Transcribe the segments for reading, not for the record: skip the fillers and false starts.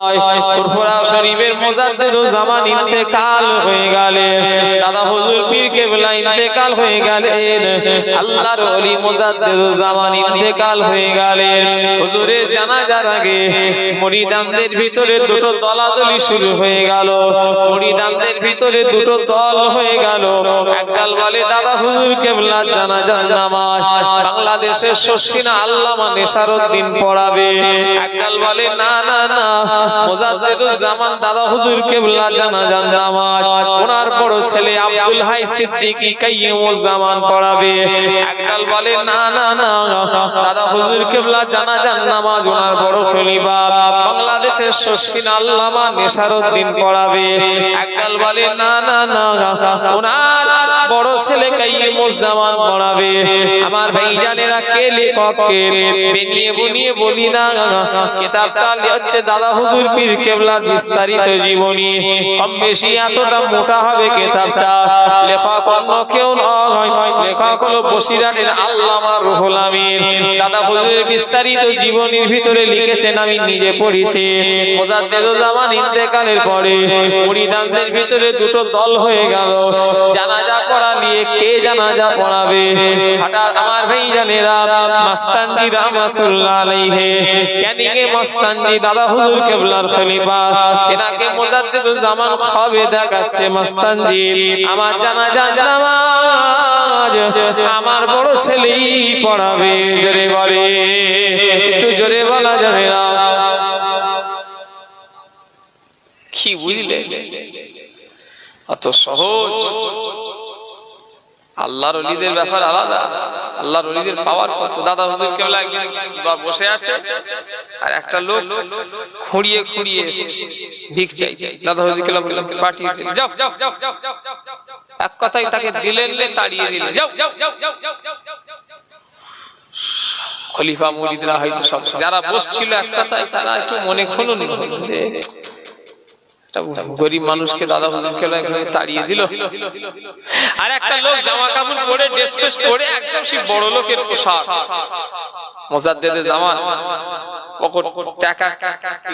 ফুরফুরা শরীফের মুজাদ্দিদুল জামান ইন্তেকাল হয়ে গেলেন। দাদা হুজুর পীর কেবলা ইন্তেকাল হয়ে গেলেন। আল্লাহর ওলি মুজাদ্দিদুল জামান ইন্তেকাল হয়ে গেলেন। হুজুরের জানাজার আগে মুরিদানদের ভিতরে দুটো দলাদলি শুরু হয়ে গেল। মুরিদানদের ভিতরে দুটো দল হয়ে গেল। একদল বলে দাদা হুজুর কেবলা জানাজার নামাজ বাংলাদেশের শর্ষিনা আল্লামা নেসারউদ্দিন পড়াবে। একদল বলে না না না, মুজাদ্দিদুল জামান দাদা হুজুর কেবলা জানাজার নামাজ ওনার বড় ছেলে আব্দুল হাই সিদ্দিকী কাইয়ুমুজ জামান পড়াবে। একদল বলে না না না, দাদা হুজুর কেবলা জানাজার নামাজ ওনার বড় খলিফা বাংলাদেশের শর্ষিনা আল্লামা নেসারউদ্দিন পড়াবে। একদল বলে না না না, ওনার বড় ছেলে কাইয়ুমুজ জামান পড়াবে। আমার ভাইজানেরা, কে লেখক কে বেনিয়ে বুনিয়ে বলি না, কিতাবটা হচ্ছে দাদা হুজুর পীর কেবলার বিস্তারিত জীবনী। কম বেশি এতটা মোটা হবে কিতাবটা। লেখক অন্য কেউ নয়, লেখক হলো বসিরহাটের আল্লামা রুহুল আমিন। দাদা হুজুরের বিস্তারিত জীবনীর ভিতরে লিখেছেন, আমি নিজে পড়েছি। মুজাদ্দিদুল জামান ইন্তেকালের পরে মুরিদানদের ভিতরে দুটো দল হয়ে গেল। জানাজা পড়া নিয়ে কে জানাজা পড়াবে? হঠাৎ আমার ভাইজানেরা, মাস্তানজি রাহমাতুল্লাহ আলাইহি ক্যানিং এ মাস্তানজি দাদা হুজুর কেবলার খলিফা, এনাকে মুজাদ্দিদুল জামান খাবে দেখাচ্ছে, মাস্তানজি আমার জানাজার নামাজ আমার বড় ছেলেই পড়াবে। জোরে বলে, একটু জোরে বলা যাবে না? কি বুঝলে? অত সহজ? আল্লাহর ওলিদের ব্যাপার আলাদা, আল্লাহর ওলিদের পাওয়ার কত। দাদা হুজুর কেবলা একদিন বসে আছে, আর একটা লোক খুঁড়িয়ে খুঁড়িয়ে এসেছে ভিক চাই। দাদা হুজুর কেবলা বললেন, পাঠিয়ে দিন, যাও যাও যাও যাও। এক কথাই তাকে দিলেন, তাড়িয়ে দিলেন, যাও যাও যাও যাও। খলিফা মুরিদরা হয়তো সব যারা বসছিল এক কথায়, তারা একটু মনে খুনুন যে গরিব মানুষকে দাদা হুজুর কেবলা তাড়িয়ে দিল। আর একটা লোক জামা কাপড় পরে, ড্রেস ফ্রেস পরে, একদম সেই বড় লোকের পোশাক, মুজাদ্দিদুল জামান পকেট টাকা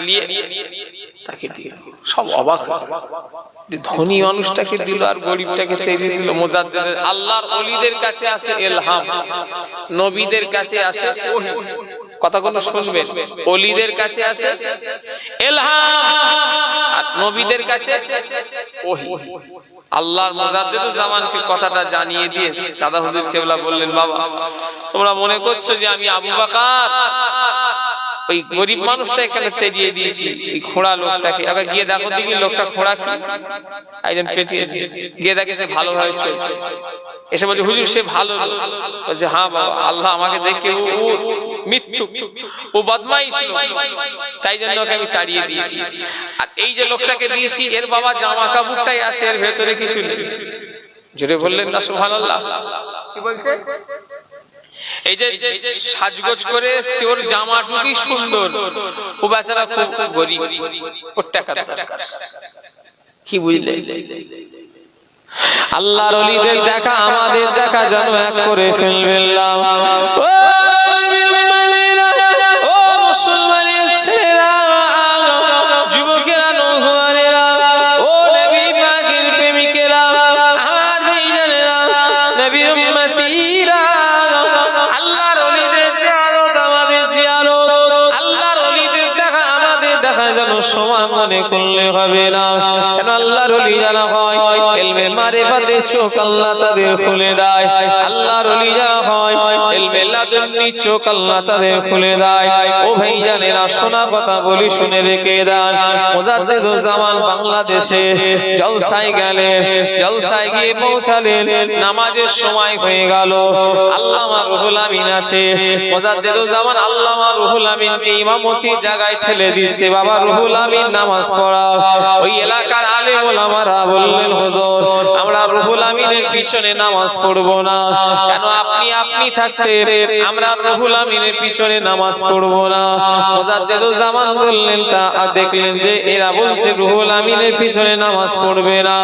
নিয়ে তাকে দিল। সব অবাক, ধনী মানুষটাকে দিল আর গরিবটাকে তাড়িয়ে দিল। মুজাদ্দিদ, আল্লাহর ওলিদের কাছে আছে ইলহাম, নবীদের কাছে আছে ওহী। কথাগুলো শুনবেন, ওলিদের কাছে আছে ইলহাম আর নবীদের কাছে ওহী। আল্লাহর মুজাদ্দিদুল জামানকে কথাটা জানিয়ে দিয়েছে। দাদা হুজুর কেবলা বললেন, বাবা তোমরা মনে করছো যে আমি আবু বকর ওই গরিব মানুষটা এখানে তেড়িয়ে দিয়েছি, এই খোঁড়া লোকটাকে। আবার গিয়ে দেখো দেখি লোকটা খোঁড়া কি একজন পেটিয়েছে, গিয়ে দেখে সে ভালোভাবে চলছে। এসে বলছে, হুজুর সে ভালো। বলছে, হ্যাঁ বাবা, আল্লাহ আমাকে দেখে ও মিথ্যুক, ও বদমাইশ, তাই জন্য ওকে আমি তাড়িয়ে দিয়েছি। আর এই যে লোকটাকে দিয়েছি, এর বাবা জামা কাপড়টাই আছে, এর ভেতরে কিছু নেই। জোরে বললেন না সুবহানাল্লাহ? কি বলছে? এই যে সাজগোজ করে এসছে, ওর জামাটুকুই সুন্দর, ও বেচারা খুব গরিব, ওর টাকা দরকার। কি বুঝলে? আল্লাহর ওলিদের দেখা আমাদের দেখা যেন এক করে ফেলবেন না। ও মুসলমানের ছেলেরা, যুবকেরা, নওজওয়ানেরা, ও নবী পাকের প্রেমিকেরা, আমার ভাইজানেরা, নবীর উম্মতিরা, আল্লাহর ওলিদের জিয়ারত আমাদের জিয়ারত, আল্লাহর ওলিদের দেখা আমাদের দেখা যেন সমান মনে করলে হবে না। কেন আল্লাহর ওলি যারা হয়, ইলমে মারিফাতের চোখ আল্লাহ তাদের খুলে দেয়। আল্লাহর ওলি যারা হয়, ইলমে লাদুন্নি চোখ আল্লাহ তাদের খুলে দেয়। ও ভাইজানেরা, শোনা কথা বলি, শুনে রেখে দেন। মুজাদ্দিদুল জামান বাংলাদেশে জলসায় গেলেন, জলসায় গিয়ে পৌঁছালেন, নামাজের সময় হয়ে গেল। আল্লামা রুহুল আমিন আছে, মুজাদ্দিদুল জামান আল্লামা রুহুল আমিনকে ইমামতি জায়গায় ঠেলে দিচ্ছে, বাবা রুহুল আমিন নামাজ পড়াও। ওই এলাকার আলেম ওলামারা বললেন, হুজুর আমরা রুহুল আমিনের পিছনে নামাজ পড়বো না কেন? আপনি থাকতে আমরা রুহুল আমিনের পিছনে নামাজ পড়বো না। মুজাদ্দিদুল জামান বললেন, তা দেখলেন যে এরা বলছে রুহুল আমিনের পিছনে নামাজ পড়বে না।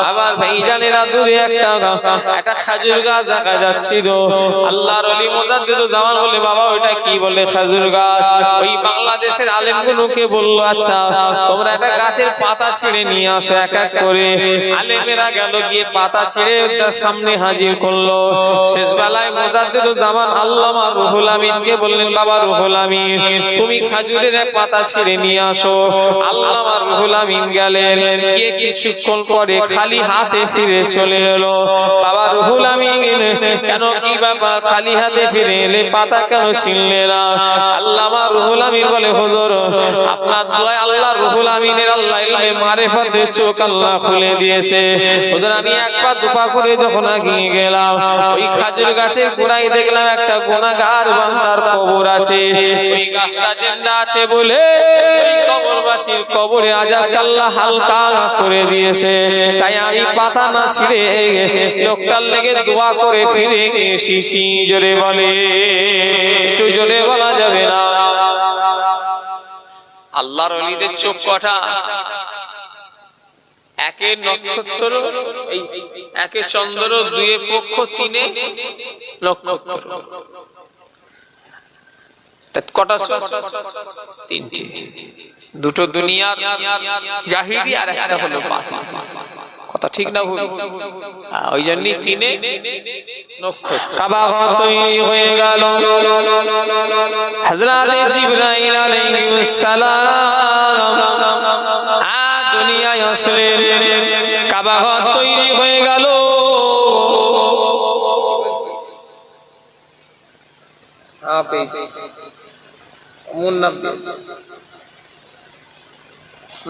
আবার ভাইজানেরা দূরে একটা খেজুর গাছ দেখা যাচ্ছিল। আল্লাহর ওলি মুজাদ্দিদুল জামান বলে, বাবা ওইটা কি? বলে খেজুর গাছ। ওই বাংলাদেশের আলেমগুলোকে বললো, আচ্ছা তোমরা একটা গাছের পাতা ছিঁড়ে নিয়ে আসো এক এক করে। আলেমেরা গেল, গিয়ে পাতা ছিঁড়ে তার সামনে হাজির করলো। শেষ বেলায় মুজাদ্দিদুল জামান আল্লামা রুহুল আমিনকে বললেন, বাবা রুহুল আমিন তুমি খেজুরের এক পাতা ছিঁড়ে নিয়ে আসো। আল্লামা রুহুল আমিন গেলেন, গিয়ে কিছুক্ষণ পরে খালি হাতে ফিরে চলে এলো। বাবা রুহুল আমিন কেন, কি ব্যাপার খালি হাতে ফিরে এলে, পাতা কেন ছিঁড়লে না? আল্লামা রুহুল আমিন বলে, হুজুর আপনার দোয়ায় আল্লাহ রুহুল আমিনের আল্লাহ ইলমে মারিফাতের চোখ আল্লাহ খুলে দিয়েছে। হুজুর আমি এক পা দুপা করে যখন এগিয়ে গেলাম, ওই খেজুর গাছের গোড়ায় দেখলাম একটা গুনাহগার বান্দার কবর আছে। ওই গাছটা জিন্দা আছে বলে ওই কবরবাসীর কবরে আযাব আল্লাহ হালকা করে দিয়েছে। তাই আমি পাতা না ছিঁড়ে লোকটার লেগে দোয়া করে ফিরে এসেছি। জোরে বলে, একটু জোরে বলা যাবে না? আল্লাহর ওলিদের চোখ কটা? একে নক্ষত্র, একে চন্দ্র, দুয়ে পক্ষ, তিনে নক্ষত্র। কটা চোখ? তিনটি। দুটো দুনিয়ার জাহিরি আর একটা হলো বাতিন। কথা ঠিক না ভুল? ওই জন্যই তিনে নক্ষত্র। কাবা ঘর তৈরি হয়ে গেল। হযরতে জিবরাইল আলাইহিস সালাম দুনিয়ায় আসলেন। কাবা ঘর তৈরি হয়ে গেল।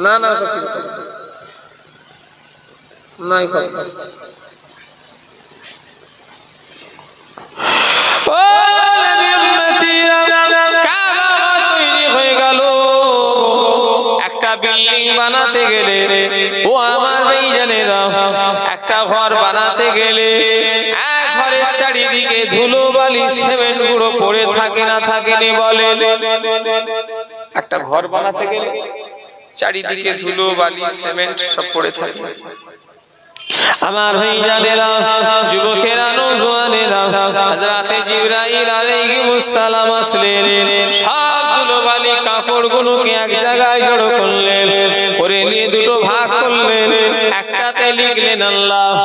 না না নাই একটা বিল্ডিং বানাতে গেলে, ও আমার ভাইজানেরা, একটা ঘর বানাতে গেলে এক ঘরের চারিদিকে ধুলো বালি সিমেন্ট গুঁড়ো পড়ে থাকে না থাকে নি বলে? একটা ঘর বানাতে গেলে চারিদিকে ধুলো বালি সিমেন্ট সব পড়ে থাকে। আমার ভাইজানেরা, যুবকেরা, নওজোয়ানেরা, হযরতে জিবরাইল আলাইহিস সালাম আসলেন। সবগুলো বালি কাপড়গুলোকে এক জায়গায় জড়ো করলেন, করে নিয়ে দুটো ভাগ করলেন। একটাতে লিখলেন আল্লাহ,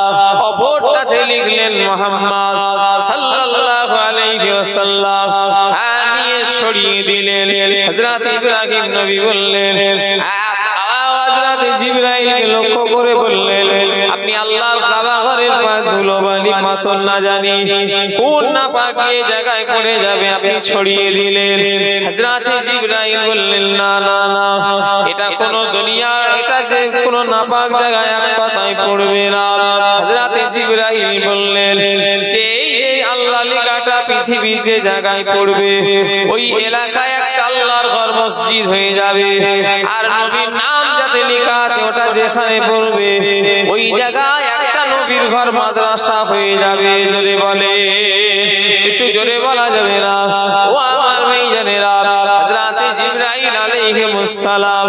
অপরটাতে লিখলেন মুহাম্মদ সাল্লাল্লাহু আলাইহি ওয়াসাল্লাম। নিয়ে ছড়িয়ে দিলেন। হযরত ইব্রাহিম নবী বললেন, হযরত জিবরাইলকে লক্ষ্য করে বললেন, আপনি আল্লাহর কাবা ঘরের ধুলো বালি পাথর না জানি কোন নাপাকি জায়গায় পড়ে যাবে আপনি ছড়িয়ে দিলেন। হযরত জিবরাইল বললেন, না না না, এটা কোন দুনিয়ার, এটা যে কোন নাপাক জায়গায় এক পাতায় পড়বে না। হযরত জিবরাইল বললেন যে এই আল্লাহ লেখাটা পৃথিবী যে জায়গায় পড়বে ওই এলাকায় একটা আল্লাহর ঘর মসজিদ হয়ে যাবে। আর নবীর নাম যাতে লেখা আছে ওটা যেখানে পড়বে ওই জায়গায় একটা নবীর ঘর মাদ্রাসা হয়ে যাবে। জোরে বলে, একটু জোরে বলা যাবে না? ও আমার ভাইজানেরা, হযরত জিবরাইল আলাইহিস সালাম,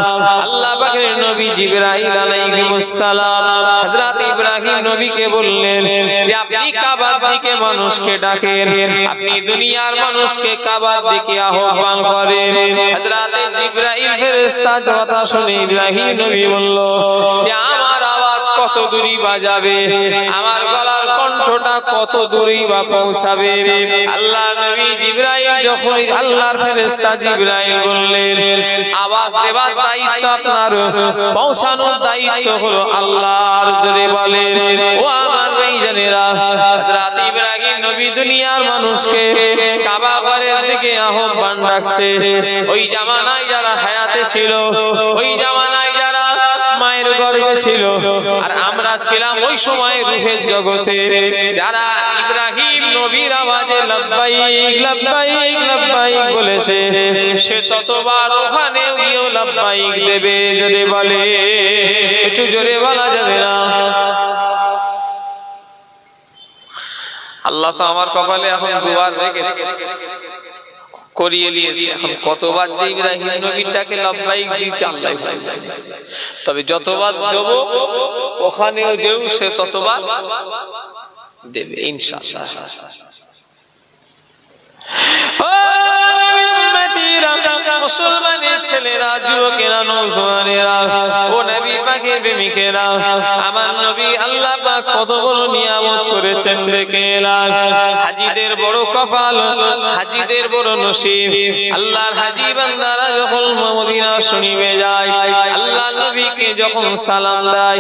আল্লাহ পাকের নবী জিবরাইল আলাইহিস সালাম হযরত ইব্রাহিম নবীকে বললেন যে আপনি কাবার দিকে মানুষকে ডাকেন, আপনি দুনিয়ার মানুষকে কাবার দিকে আহ্বান করেন। হযরত জিবরাইল ফেরেশতা কথা শুনে ইব্রাহিম নবী বলল যে আমার আওয়াজ কত দূরই বাজাবে, আমার গলার কণ্ঠটা কত দূরই বা পৌঁছাবে। আল্লাহ নবী জিবরাইল যখন আল্লাহর ফেরেশতা জিবরাইল বললেন আওয়াজ দেওয়ার দায়িত্ব আপনার, পৌঁছানোর দায়িত্ব হলো আল্লাহর। জোরে বলেন, ও আমার ভাইজানেরা, হযরত ইব্রাহিম নবী দুনিয়ার মানুষকে কাবা ঘরের দিকে আহ্বান রাখছে। ওই জামানায় যারা হায়াতে ছিল, ওই জামানায় যারা মায়ের গর্ভে ছিল, আর আমরা ছিলাম ওই সময় রূহের জগতে, যারা ইব্রাহিম নবীর আওয়াজে লাব্বাইক লাব্বাইক লাব্বাইক বলেছে, সে ততবার ওখানে গিয়েও লাব্বাইক দেবে। জোরে বলে, একটু জোরে বলা যাবে না? আল্লাহ তো আমার কপালে এখন দুবার রেখেছে, করিয়ে নিয়েছে। এখন কতবার যে ইব্রাহিম নবীটাকে লাব্বাইক দিয়েছে আল্লাহ ভালো জানে। তবে যতবার দেব ওখানেও যেও সে ততবার দেবে ইনশাআল্লাহ। মুসলমানের ছেলেরা, যুবকেরা, নওজওয়ানেরা, ও নবী পাকের প্রেমিকেরা, আমার নবী আল্লাহ পাক কত বড় নিয়ামত করেছেন দেখে এলাম। হাজীদের বড় কপাল, হাজীদের বড় নসিব। আল্লাহর হাজী বান্দারা যখন মদিনা শরীফে যায়, আল্লাহ নবীকে যখন সালাম দেয়,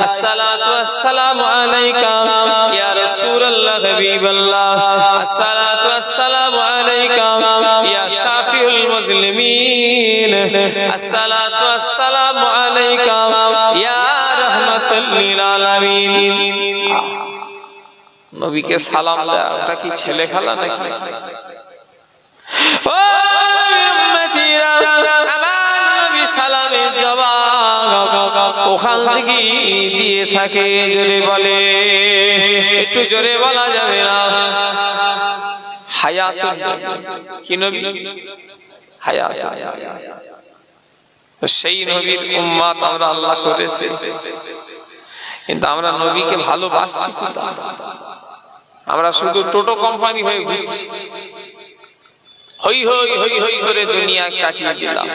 আসসালাতু আসসালামু আলাইকা ইয়া রাসূলুল্লাহ হাবিবাল্লাহ, আসসালাতু আসসালামু আলাইকা ইয়া শাফিউল মুসলিমিন, আসসালাতু আসসালামু আলাইকা ইয়া রাহমাতাল লিল আলামিন। নবীকে সালাম দেওয়া ওটা কি ছেলে খেলা নাকি? ও উম্মতিরা, আমার নবী সালামের জবাব ওখান থেকে দিয়ে থাকে। জোরে বলে, একটু জোরে বলা যাবে না? হায়াতুন কি নবী? হায়াতুন। সেই নবীর উম্মত আমরা আল্লাহ করেছে, কিন্তু আমরা নবীকে ভালোবাসছি কোথায়? আমরা শুধু টোটো কোম্পানি হয়ে ঘুরছি, হই হই হই হই করে দুনিয়া কাটিয়ে দিলাম।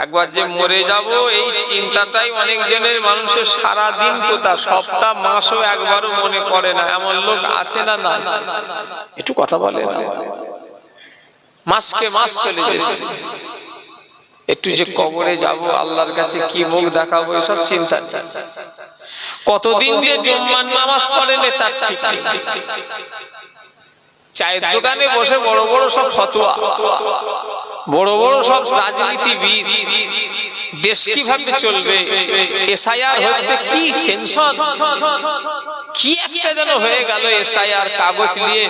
একবার যে মরে যাব এই চিন্তাটাই অনেক জনের মানুষের সারা দিন কোথা, সপ্তাহ মাসও একবারও মনে পড়ে না। এমন লোক আছে না? না, একটু কথা বলে না। মাসকে মাস চলে যাচ্ছে, একটু যে কবরে যাব, আল্লাহর কাছে কি মুখ দেখাবো, এসব চিন্তা। কতদিন দিয়ে জুম্মার নামাজ পড়েন তার ঠিক নেই। চায়ের দোকানে বসে বড় বড় সব ফতোয়া, বড় বড় সব রাজনীতিবিদ, দেশ কিভাবে চলবে, এসআইআর হচ্ছে, কি টেনশন, কি একটা যেন হয়ে গেল। এসআইআর কাগজ নিয়ে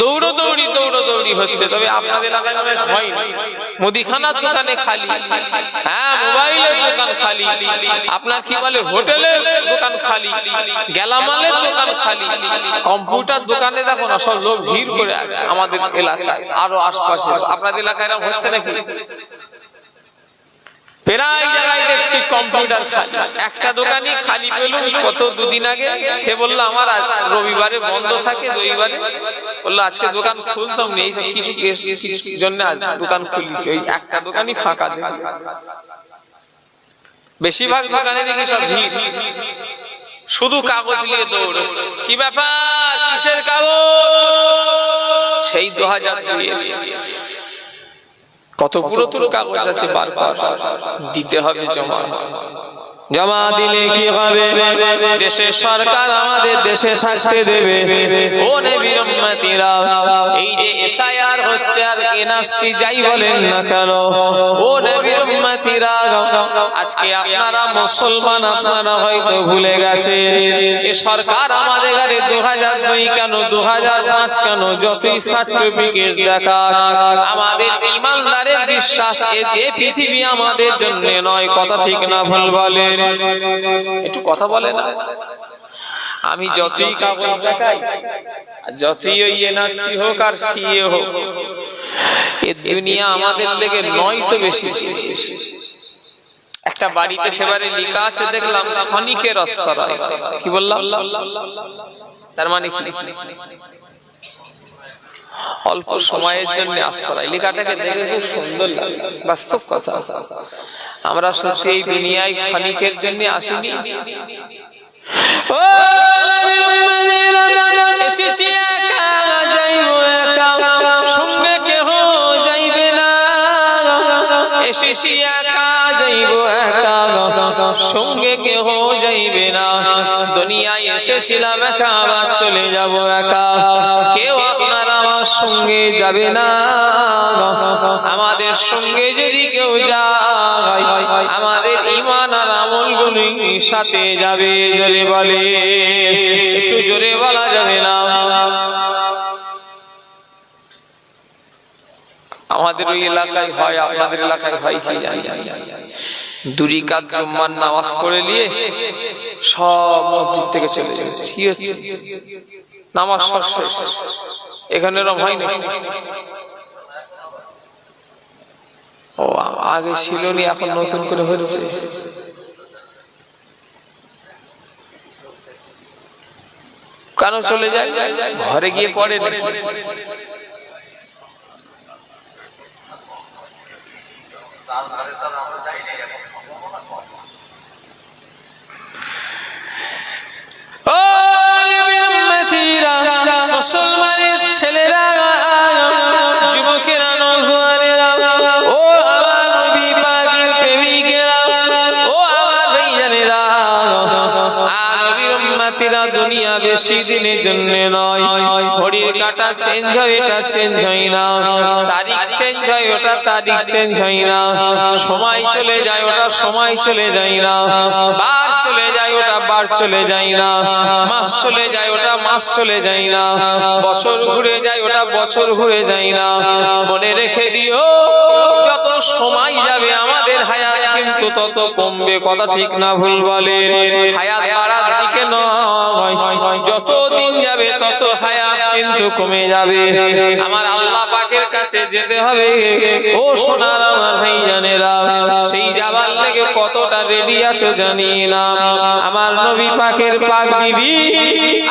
দৌড়দৌড়ি হচ্ছে। তবে আপনাদের এলাকায় হয় না, মুদিখানার দোকানে খালি, হ্যাঁ মোবাইলের দোকান খালি, আপনার কি বলে হোটেলের দোকান খালি, গেলামালের দোকান খালি, কম্পিউটার দোকানে দেখো না সব লোক ভিড় করে আছে। আমাদের এলাকায় আরো আশপাশে, আপনাদের এলাকায় এরকম হচ্ছে নাকি? প্রায় জায়গায় দেখছি কম্পিউটার খালি। একটা দোকানই খালি পেলুম কত দুদিন আগে, সে বললো আমার রবিবারে বন্ধ থাকে, রবিবারে বললো আজকে দোকান খুলতাম নেই, কিছু জন্য দোকান খুলিছি, ওই একটা দোকানই ফাঁকা দেখি। বেশিরভাগ দোকানে দেখি সব ভিড়, শুধু কাগজ নিয়ে দৌড়চ্ছে। কি ব্যাপার, কিসের কাগজ? সেই 2002 কত পুরাতন কাগজ আছে, বারবার দিতে হবে জমা। জমা দিলে কি হবে? দেশের সরকার আমাদের দেশে থাকতে দেবে। ও নবীর উম্মতিরা, এই যে এসআইআর হচ্ছে আর এনআরসি যাই বলেন না কেন, ও নবীর উম্মতিরা, আজকে আপনারা মুসলমান, আপনারা হয়তো ভুলে গেছেন এ সরকার আমাদের ঘরে 2002 কেন, 2005 কেন, যতই সার্টিফিকেট দেখা, আমাদের ইমানদারের বিশ্বাস এ পৃথিবী আমাদের জন্য নয়। কথা ঠিক না ভুল বলে? একটু কথা বলে না? আমি যতই কাগজ দেখাই, যতই ওই এনআরসি হোক আর সিএ হোক, এ দুনিয়া আমাদের লেগে নয় তো বেশি। একটা বাড়িতে সেবারে লেখা আছে দেখলাম, ক্ষণিকের আশ্রয়। কি বললাম? তার মানে কি? অল্প সময়ের জন্য আশ্রয়। লেখাটাকে দেখে খুব সুন্দর লাগে, বাস্তব কথা। আমরা সত্যি এই দুনিয়ায় ক্ষণিকের জন্য আসিনি। এসেছি একা, যাইব একা, সঙ্গে কেহ যাইবে না। এসেছি একা, যাইব একা, সঙ্গে কেহ যাইবে না। দুনিয়ায় এসেছিলাম একা, আবার চলে যাব একা, কেউ আপনার আমার সঙ্গে যাবে না। আমাদের সঙ্গে যদি কেউ যায়, আমাদের ঈমান আর আমলগুলো সাথে যাবে। জোরে বলে, একটু জোরে বলা যাবে না? আমাদের ওই এলাকায় হয়, আপনাদের এলাকায় হয় কি জানি। 2 রাকাত জুম্মার নামাজ পড়ে নিয়ে সব মসজিদ থেকে চলে যাচ্ছে। কি হচ্ছে? নামাজ শেষ। এখানে এরকম হয় না? ও আগে ছিল না, এখন নতুন করে হচ্ছে। কেন চলে যায়? ঘরে গিয়ে পড়ে নাকি? মুসলমানের ছেলেরা, যুবকেরা, নওজোয়ানেরা, ও আমার নবী পাকের প্রেমিকেরা, ও আমার ভাইজানেরা, নবীর উম্মতিরা, দুনিয়া বেশি দিনের জন্য নয়। ঘড়ির কাঁটা চেঞ্জ হয়, এটা চেঞ্জ হয় না। তারিখ চেঞ্জ হয়, ওটা তারিখ চেঞ্জ হয় না। সময় চলে যায়, ওটা সময় চলে যায় না। বার চলে যায়, ওটা বার চলে যায় না। মাস চলে যায়, ওটা মাস চলে যায় না। বছর ঘুরে যায়, ওটা বছর ঘুরে যায় না। মনে রেখে দিও, যত সময় যাবে আমাদের হায়াত কিন্তু তত কমবে। কথা ঠিক না ভুল বলে? হায়াত বাড়ার দিকে নয়, যত দিন যাবে তত হায়াত কিন্তু কমে যাবে। আমার আল্লাহ পাকের কাছে যেতে হবে। ও সোনার আমার ভাইজানেরা, সেই যাবার লেগে কতটা রেডি আছো জানি না। আমার নবী পাকের পাক বিবি,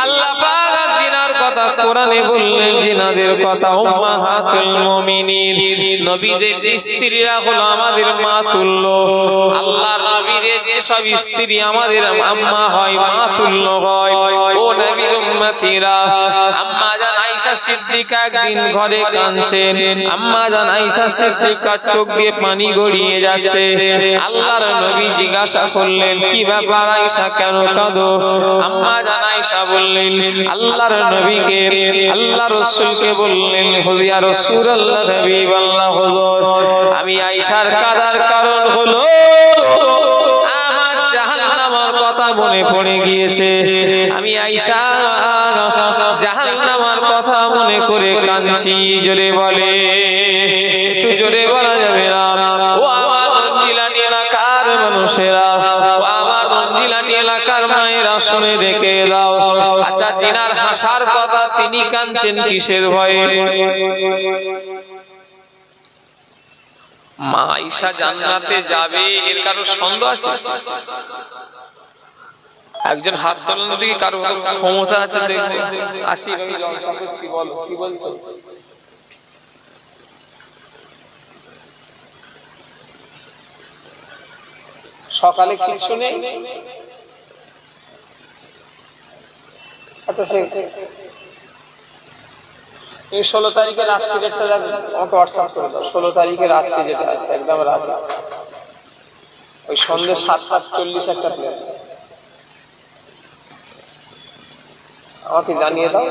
আল্লাহ পাক জিনার কথা কোরআনে বললেন, জিনাদের কথা উম্মাহাতুল মুমিনিন, নবীদের স্ত্রীরা হলো আমাদের মা তুল্য। আল্লাহর নবীদের যেসব স্ত্রী আমাদের আম্মা হয়, মা তুল্য হয়। ও নবীর উম্মতিরা, আম্মা জান আয়েশা সিদ্দিকা একদিন ঘরে কাঁদছেন। আম্মা জান আয়েশা সিদ্দিকার চোখ দিয়ে পানি গড়িয়ে যাচ্ছে। আল্লাহর নবী জিজ্ঞাসা করলেন, কি ব্যাপার আয়েশা, কেন কাঁদো? আম্মা জান আয়েশা বললেন, আল্লাহর নবীকে, আল্লাহ রাসূলকে বললেন, ইয়া রাসূলুল্লাহ, হাবিবাল্লাহ, হুজুর, আমি আয়েশার কাঁদার কারণ হলো আমার জাহান্নামের কথা মনে পড়ে গিয়েছে। আমি আয়েশা জাহান্নামের কথা মনে করে কাঁদছি। জোরে বলে, একটু জোরে বলা যাবে না? ও আমার মঞ্জিলাটি এলাকার মানুষেরা, ও আমার মঞ্জিলাটি এলাকার মায়েরা, শুনে রেখে দাও। আচ্ছা, জিনার হাসার কথা, তিনি কাঁদছেন কিসের ভয়ে? মা আয়েশা জান্নাতে যাবে, এর কারো সন্দেহ আছে? একজন হাত তোলেন দিকে, কারো ক্ষমতা আছে দেখবে। আসি, বলো কি বলছো? সকালে কিছু নেই? আচ্ছা, 16 তারিখে রাত্রি যেটা যাবে আমাকে হোয়াটসঅ্যাপ করে দাও। 16 তারিখে রাত্রি যেটা আছে, একদম রাত, ওই সন্ধ্যে 7:40 একটা প্লেন আছে, আমাকে জানিয়ে দাও।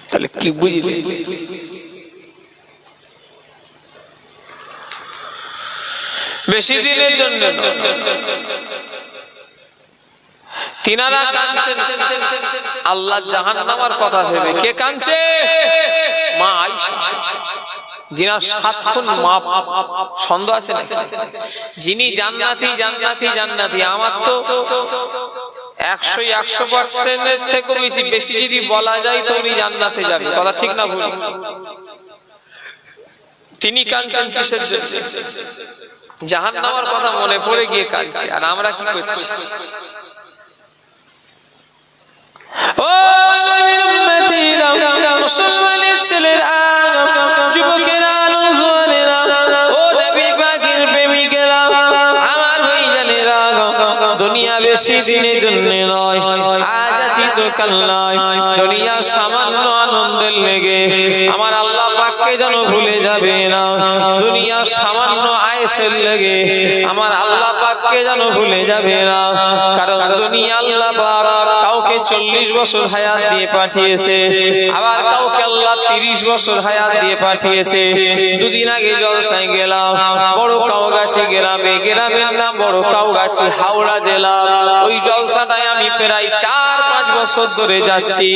তাহলে কি বুঝলি? বেশি দিনের জন্য তিনারা কাঁদছেন আল্লাহ জাহান্নামের কথা ভেবে। কে কাঁদছে? মা আয়েশা, যিনার 7 খুন মাপ। সন্দেহ আছে না? যিনি জান্নাতি, জান্নাতি, জান্নাতি। আমার তো 100% থেকে বেশি যদি বলা যায় তো উনি জান্নাতে যাবে। কথা ঠিক না ভুল? তিনি কাঁদছেন কিসের জন্য? জাহান্নামের কথা মনে পড়ে গিয়ে কাঁদছে। আর আমরা কি করছি? ও নবীর উম্মতিরা, মুসলমানের ছেলেরা, যুবকেরা, নওজোয়ানেরা, ও নবী পাকের প্রেমিকেরা, আমার ভাইজানেরা, দুনিয়া বেশি দিনের জন্য নয়, আজ আছি তো কাল নয়। দুনিয়া সামান্য আনন্দের লেগে আমার আল্লাহ পাককে যেন ভুলে যাবে না। দুনিয়া সামান্য আয়েশের লেগে আমার আল্লাহ পাককে যেন ভুলে যাবে না। কারণ দুনিয়া আল্লাহ পাক কাউকে 40 বছর হায়াত দিয়ে পাঠিয়েছে, আবার কাউকে আল্লাহ 30 বছর হায়াত দিয়ে পাঠিয়েছে। দুদিন আগে জলসায় গেলাম বড় কাউগাছি গ্রামে, গ্রামের নাম বড় কাউগাছি, হাওড়া জেলা। ওই জলসাটায় আমি প্রায় 4-5 বছর ধরে যাচ্ছি,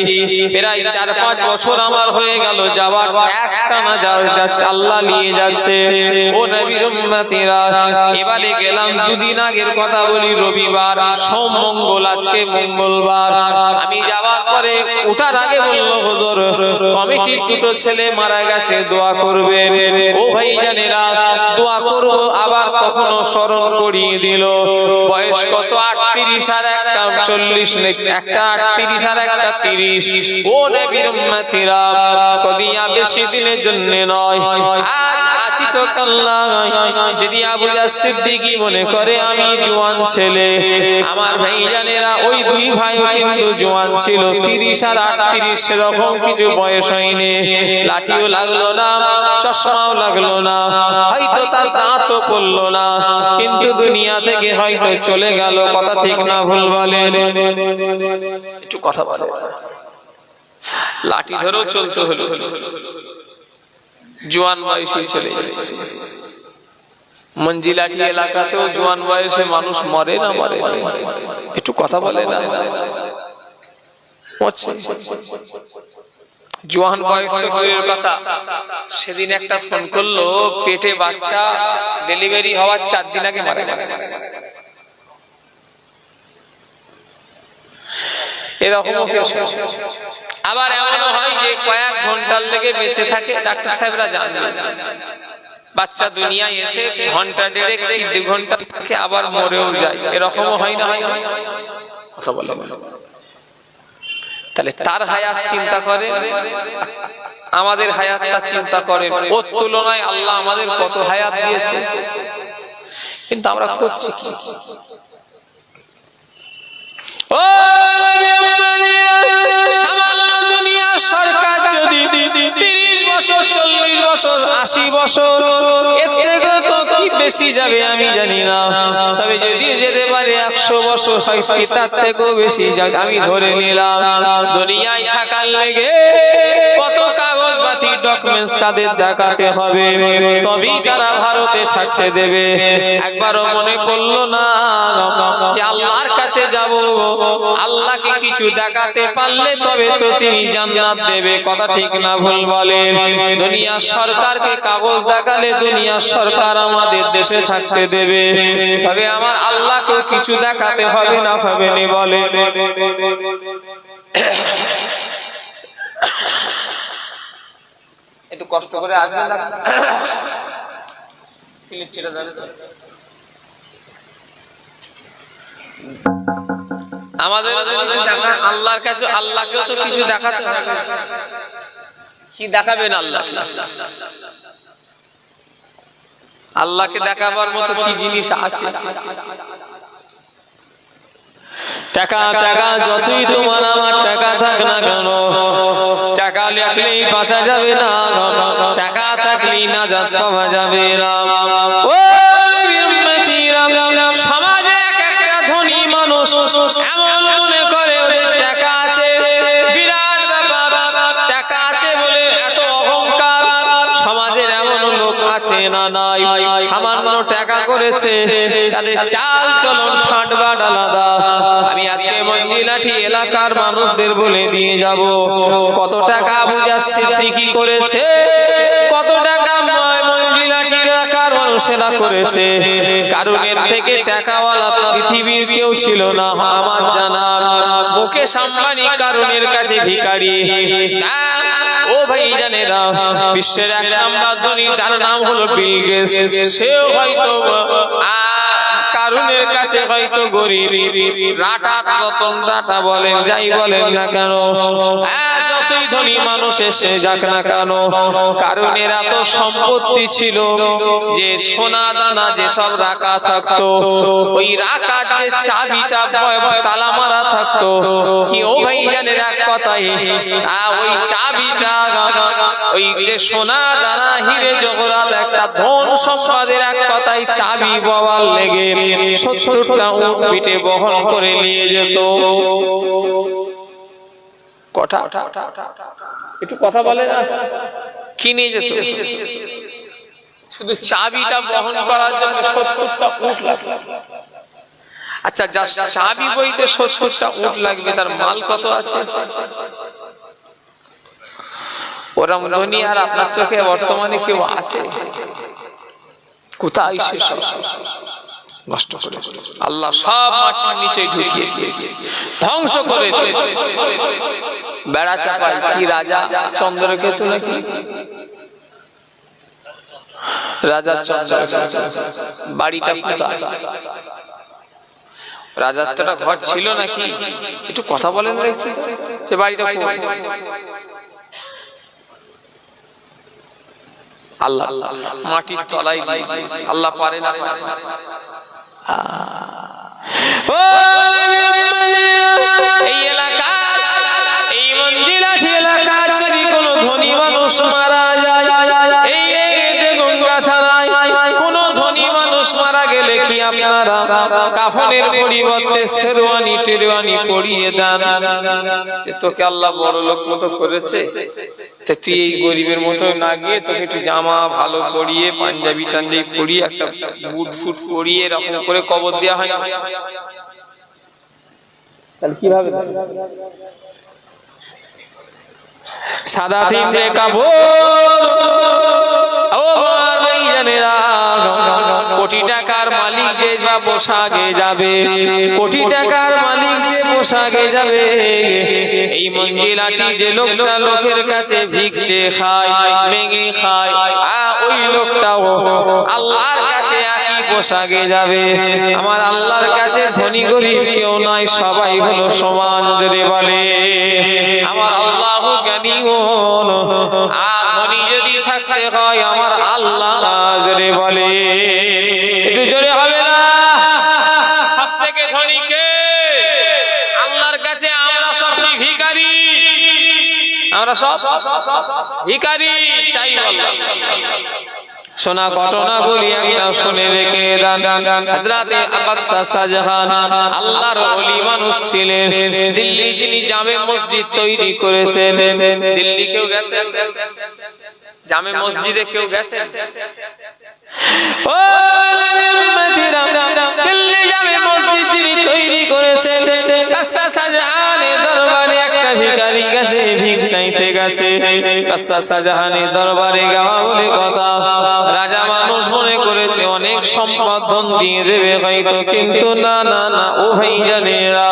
প্রায় 4-5 বছর আমার হয়ে গেল যাওয়ার, একটানা যাচ্ছে, আল্লাহ নিয়ে যাচ্ছে। ও নবীর উম্মতিরা, এবারে গেলাম, দুদিন আগের কথা বলি, রবিবার, সোম মঙ্গল, আজকে মঙ্গলবার। আমি যাওয়ার পরে উঠার আগে বললো, হুজুর কমিটির দুটো ছেলে মারা গেছে, দোয়া করবেন। ও ভাই জানেরা, দোয়া করব, আবার কখনো স্মরণ করিয়ে দিল। বয়স কত? 38 আর একটা 40, একটা 38 আর একটা 30। ও নবীর উম্মতিরা, কদিয়া বেশি দিনের জন্য নয়, আছি তো কাল্লা। যদি আবু জার সিদ্দিকী মনে করে আমি জওয়ান ছেলে, আমার ভাই জানেরা ওই দুই ভাই কিন্তু জওয়ান ছিল, 30 আর 38 সেরকম কিছু বয়স হয়নি। লাঠিও লাগলো না, চশমাও লাগলো না, হয়তো তার দাঁতও পড়লো না, কিন্তু দুনিয়া থেকে হয়তো চলে গেল। কথা ঠিক না ভুল বলেন? একটু কথা বলে, লাঠি ধরেও চলতে হলো, জওয়ান বয়সে চলে যাচ্ছে। মঞ্জিলাটি এলাকাতেও জওয়ান বয়সে মানুষ মরে না মরে? একটু কথা বলে না? জওয়ান বয়স তো দূরের কথা, সেদিন একটা ফোন করলো, পেটে বাচ্চা, ডেলিভারি হওয়ার 4 দিন আগে মারা গেছে। এরকম আবার এমনও হয় যে কয়েক ঘন্টার লেগে বেঁচে থাকে, ডাক্তার সাহেবরা জানেন। বাচ্চা দুনিয়ায় এসে ঘন্টা 1.5 কি 2 ঘন্টা থাকে, আবার মরেও যায়। এরকমও হয় না? কথা বলে। তাহলে তার হায়াত চিন্তা করে, আমাদের হায়াতটা চিন্তা করেন। ওর তুলনায় আল্লাহ আমাদের কত হায়াত দিয়েছে, কিন্তু আমরা করছি কি? ও সামান্য দুনিয়ার সরকার যদি 30 বছর, 40 বছর, 80 বছর, এর থেকে তো কি বেশি যাবে আমি জানি না, তবে যদি যেতে পারে 100 বছর, হয়তো তার থেকেও বেশি যাবে, আমি ধরে নিলাম। দুনিয়ায় থাকার লেগে কত কাগজপাতি, ডকুমেন্টস তাদের দেখাতে হবে, তবেই তারা ভারতে থাকতে দেবে। একবারও মনে করলো না যে আল্লাহর কাছে যাব, আল্লাহকে কিছু দেখাতে পারলে তবে তো তিনি জান্নাত দেবে। কথা ঠিক না ভুল বলেন? দুনিয়ার সরকারকে কাগজ দেখালে দুনিয়ার সরকার আমাদের দেশে থাকতে দেবে, তবে আমার আল্লাহকে কিছু দেখাতে হবে না, হবে না? বলে একটু কষ্ট করে আসবেন না, সিলেট ছেড়ে যাবে। আমাদের আল্লাহর কাছে, আল্লাহকেও তো কিছু দেখাতে হবে। কি দেখাবেন আল্লাহ? আল্লাহকে দেখাবার মতো কি জিনিস আছে? টাকা, টাকা যতই তোমার আমার টাকা থাক না কেন, টাকা লাগলেই বাঁচা যাবে না, টাকা থাকলেই নাজাত পাওয়া যাবে না। সমাজে একটা ধনী মানুষ এমন মনে করে ওদের টাকা আছে, বিরাট ব্যাপার, টাকা আছে বলে এত অহংকার। সমাজের এমন লোক আছে না নাই, সামান্য টাকা করেছে, তাদের চাল চলন ঠাটবাট আলাদা। আমি আজকে মঞ্জিলাটি এলাকার মানুষদের বলে দিয়ে যাব, কত টাকা আবু জার সিদ্দিকী করেছে, কত টাকা মঞ্জিলাটি এলাকার মানুষেরা করেছে। কারণ এর থেকে টাকাওয়ালা পৃথিবীর কেউ ছিল না আমার জানা। মুকেশ আম্বানি কারণের কাছে ভিখারি না। ও ভাই জানেরা, বিশ্বের 1 নাম্বার ধনী, তার নাম হলো বিল গেটস। সেও হয়তো কারণের কাছে হয়তো গরিব, রাটা রতন টাটা বলেন, যাই বলেন না কেন, যতই ধনী মানুষ এসে যাক না কেন, কারণের এত সম্পত্তি ছিল যে সোনা দানা যেসব রাখা থাকতো, ওই রাখার যে চাবিটা তালা মারা থাকতো, কি ও ভাই জানেন এক কথাই, ওই চাবিটা, ওই যে সোনা দানা হিরে জহরাত একটা ধন সম্পদের এক কথাই চাবি বাবার লেগে 70টা উট পিঠে বহন করে নিয়ে যেত। কথা একটু কথা বলে না, কি নিয়ে যেত? শুধু চাবিটা বহন করার জন্য 70টা উট লাগলো। আচ্ছা, যার চাবি বইতে 70টা উট লাগবে, তার মাল কত আছে? ওরম ধনী আর আপনার চোখে বর্তমানে কেউ আছে? কোথায় শেষ নষ্ট করে আল্লাহ সব মাটির নিচে ঢুকিয়ে দিয়েছে, ধ্বংস করে দিয়েছে। বেড়া চাপায় কি রাজা চন্দ্রকেতু নাকি? রাজা চন্দ্রকেতু বাড়িটা কোথায়? রাজার তো একটা ঘর ছিল নাকি? একটু কথা বলেন দেখছি, সে বাড়িটা কোথায়? আল্লাহ মাটির তলায় আল্লাহ পারে না। এই এলাকার এই মঞ্জিলাস এলাকার যদি কোনো ধনী মানুষ মারা যায়, এই গঙ্গা থানায় কোনো ধনী মানুষ মারা গেলে কি আপনারা কাফনের পরিবর্তে শেরওয়ানি টেরওয়ানি পরিয়ে দেন? তোকে আল্লাহ বড় লোক মতো করেছে, তুই এই গরিবের মতো না গিয়ে তোকে একটু জামা ভালো পরিয়ে, পাঞ্জাবি টাঞ্জাবি পরিয়ে, একটা বুট ফুট পরিয়ে এরকম করে কবর দেওয়া হয়। তাহলে কিভাবে সাদা তিনটে কাপড়, ও ভাই জানেরা, কোটি টাকার মালিক যে পোশাকে যাবে, কোটি টাকার মালিক যে পোশাকে যাবে, এই মঞ্জিলাটি যে লোকটা লোকের কাছে ভিক্ষে খায়, মেঙে খায়, ওই লোকটাও আল্লাহর কাছে একই পোশাকে যাবে। আমার আল্লাহর কাছে ধনী গরিব কেউ নয়, সবাই হলো সমান। জোরে বলে আমার আল্লাহ জ্ঞানী, ধনী যদি থাকতে হয় আমার আল্লাহ। জোরে বলে একটু জোরে হবে না? সব থেকে ধনী কে? আল্লাহর কাছে আমরা সব ভিখারি, আমরা সব ভিখারি, চাই আল্লাহ। শোনা ঘটনা বলি, একটা শুনে রেখে দেন। হযরতে আব্বাস শাহজাহান আল্লাহর ওলি মানুষ ছিলেন। দিল্লি যিনি জামে মসজিদ তৈরি করেছেন, দিল্লি কেউ গেছেন? জামে মসজিদে কেউ গেছেন? ও নবীর উম্মতিরা, দিল্লি জামে মসজিদ যিনি তৈরি করেছেন, আব্বাস শাহজাহানের দরবারে একটা ভিখারি গেছে, ভিক চাইতে গেছে। আব্বাস শাহজাহানের দরবারে যাওয়া বলে কথা, রাজা মানুষ মনে করেছে অনেক সম্পদ ধন দিয়ে দেবে হয়তো, কিন্তু না না না, ও ভাই জানেরা,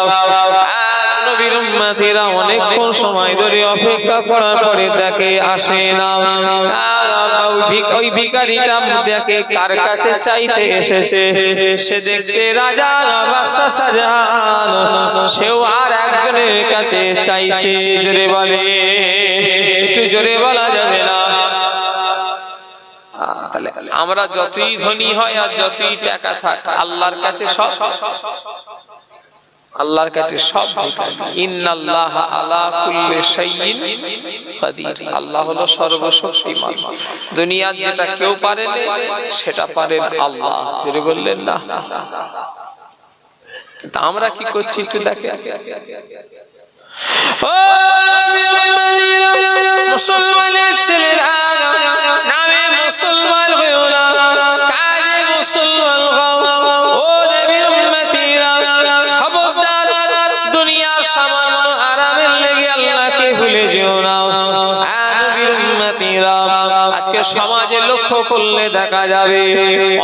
নবীর উম্মতিরা অনেকক্ষণ সময় ধরে অপেক্ষা করার পরে দেখে আসে না। ওই ভিখারিটা দেখে কার কাছে চাইতে এসেছে, সে দেখছে রাজা বাদশা শাহজাহান, সেও আর একজনের কাছে চাইছে। জোরে বলে একটু জোরে বলা যাবে না? তাহলে আমরা যতই ধনী হয় আর যতই টাকা থাক, আল্লাহর কাছে সব, আল্লাহর কাছে সব। ইন্নাল্লাহা আলা কুল্লি শাইইন কাদির, আল্লাহ হলো সর্বশক্তিমান। দুনিয়ার যেটা কেউ পারে না সেটা পারেন আল্লাহ। জোরে বললেন না? তা আমরা কি করছি একটু দেখেন। ও মুসলমানের ছেলেরা, নামে মুসলমান হইও না, কাজে মুসলমান হও। ও নবীর উম্মতিরা, খবরদার দুনিয়ার সামান্য আরামের লেগে আল্লাহকে ভুলে যেও না। নবীর উম্মতিরা, আজকে সমাজে লক্ষ্য করলে দেখা যাবে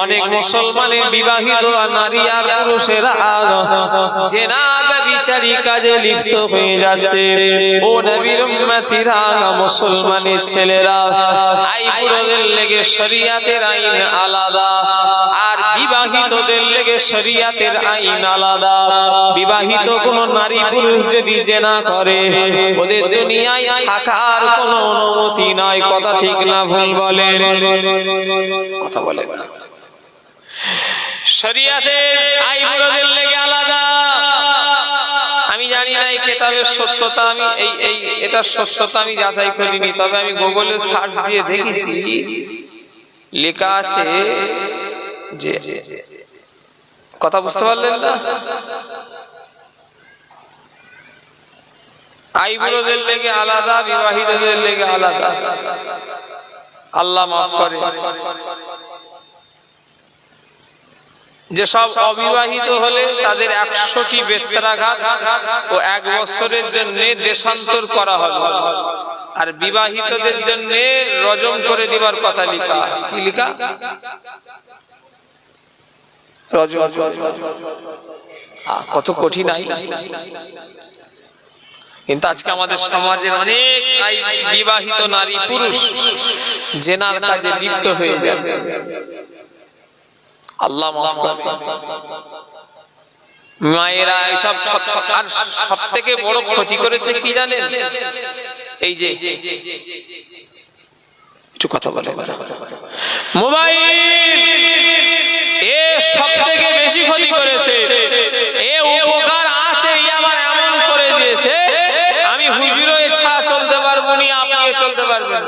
অনেক মুসলমানের বিবাহিত নারী আর পুরুষেরা জেনা ব্যভিচারী কাজে লিপ্ত হয়ে যাচ্ছে। ও নবীর উম্মতিরা, মুসলমানের ছেলেরা, আইবুড়োদের লেগে শরীয়তের আইন আলাদা, আর বিবাহিতদের লেগে শরীয়তের আইন আলাদা। বিবাহিত কোন নারী পুরুষ যদি জেনা করে, ওদের দুনিয়ায় থাকার কোনো অনুমতি নাই। কথা ঠিক না ভুল বলে? কথা বলে না। শরীয়তের আইবুড়োদের লেগে আলাদা। আমি জানি না এই কিতাবের সত্যতা, আমি এটা সত্যতা আমি যাচাই করিনি, তবে আমি গুগলে সার্চ দিয়ে দেখেছি, লেখা আছে যে, কথা বুঝতে পারলেন না? আইবুড়োদের লেগে আলাদা, বিবাহিতদের লেগে আলাদা। আল্লাহ মাফ করে। যে সব অবিবাহিত হলে তাদের 100টি বেত্রাঘাত ও 1 বছরের জন্য দেশান্তর করা হবে, আর বিবাহিতদের জন্য রজম করে দিবার কথা লেখা। কি লেখা? রজম। কত কঠিন আইন। কিন্তু আজকে আমাদের সমাজের অনেক বিবাহিত নারী পুরুষ জেনার কাজে লিপ্ত হয়ে যাচ্ছে। আল্লাহ মাফ করবে। মায়েরা এসব সব থেকে বড় ক্ষতি করেছে কি জানেন? এই যে একটু কথা বলে মোবাইল, এ সব থেকে বেশি ক্ষতি করেছে। এ উপকার আছে, আবার এমন করে দিয়েছে আমি হুজুরও এ ছাড়া চলতে পারবো না, আপনিও চলতে পারবেন।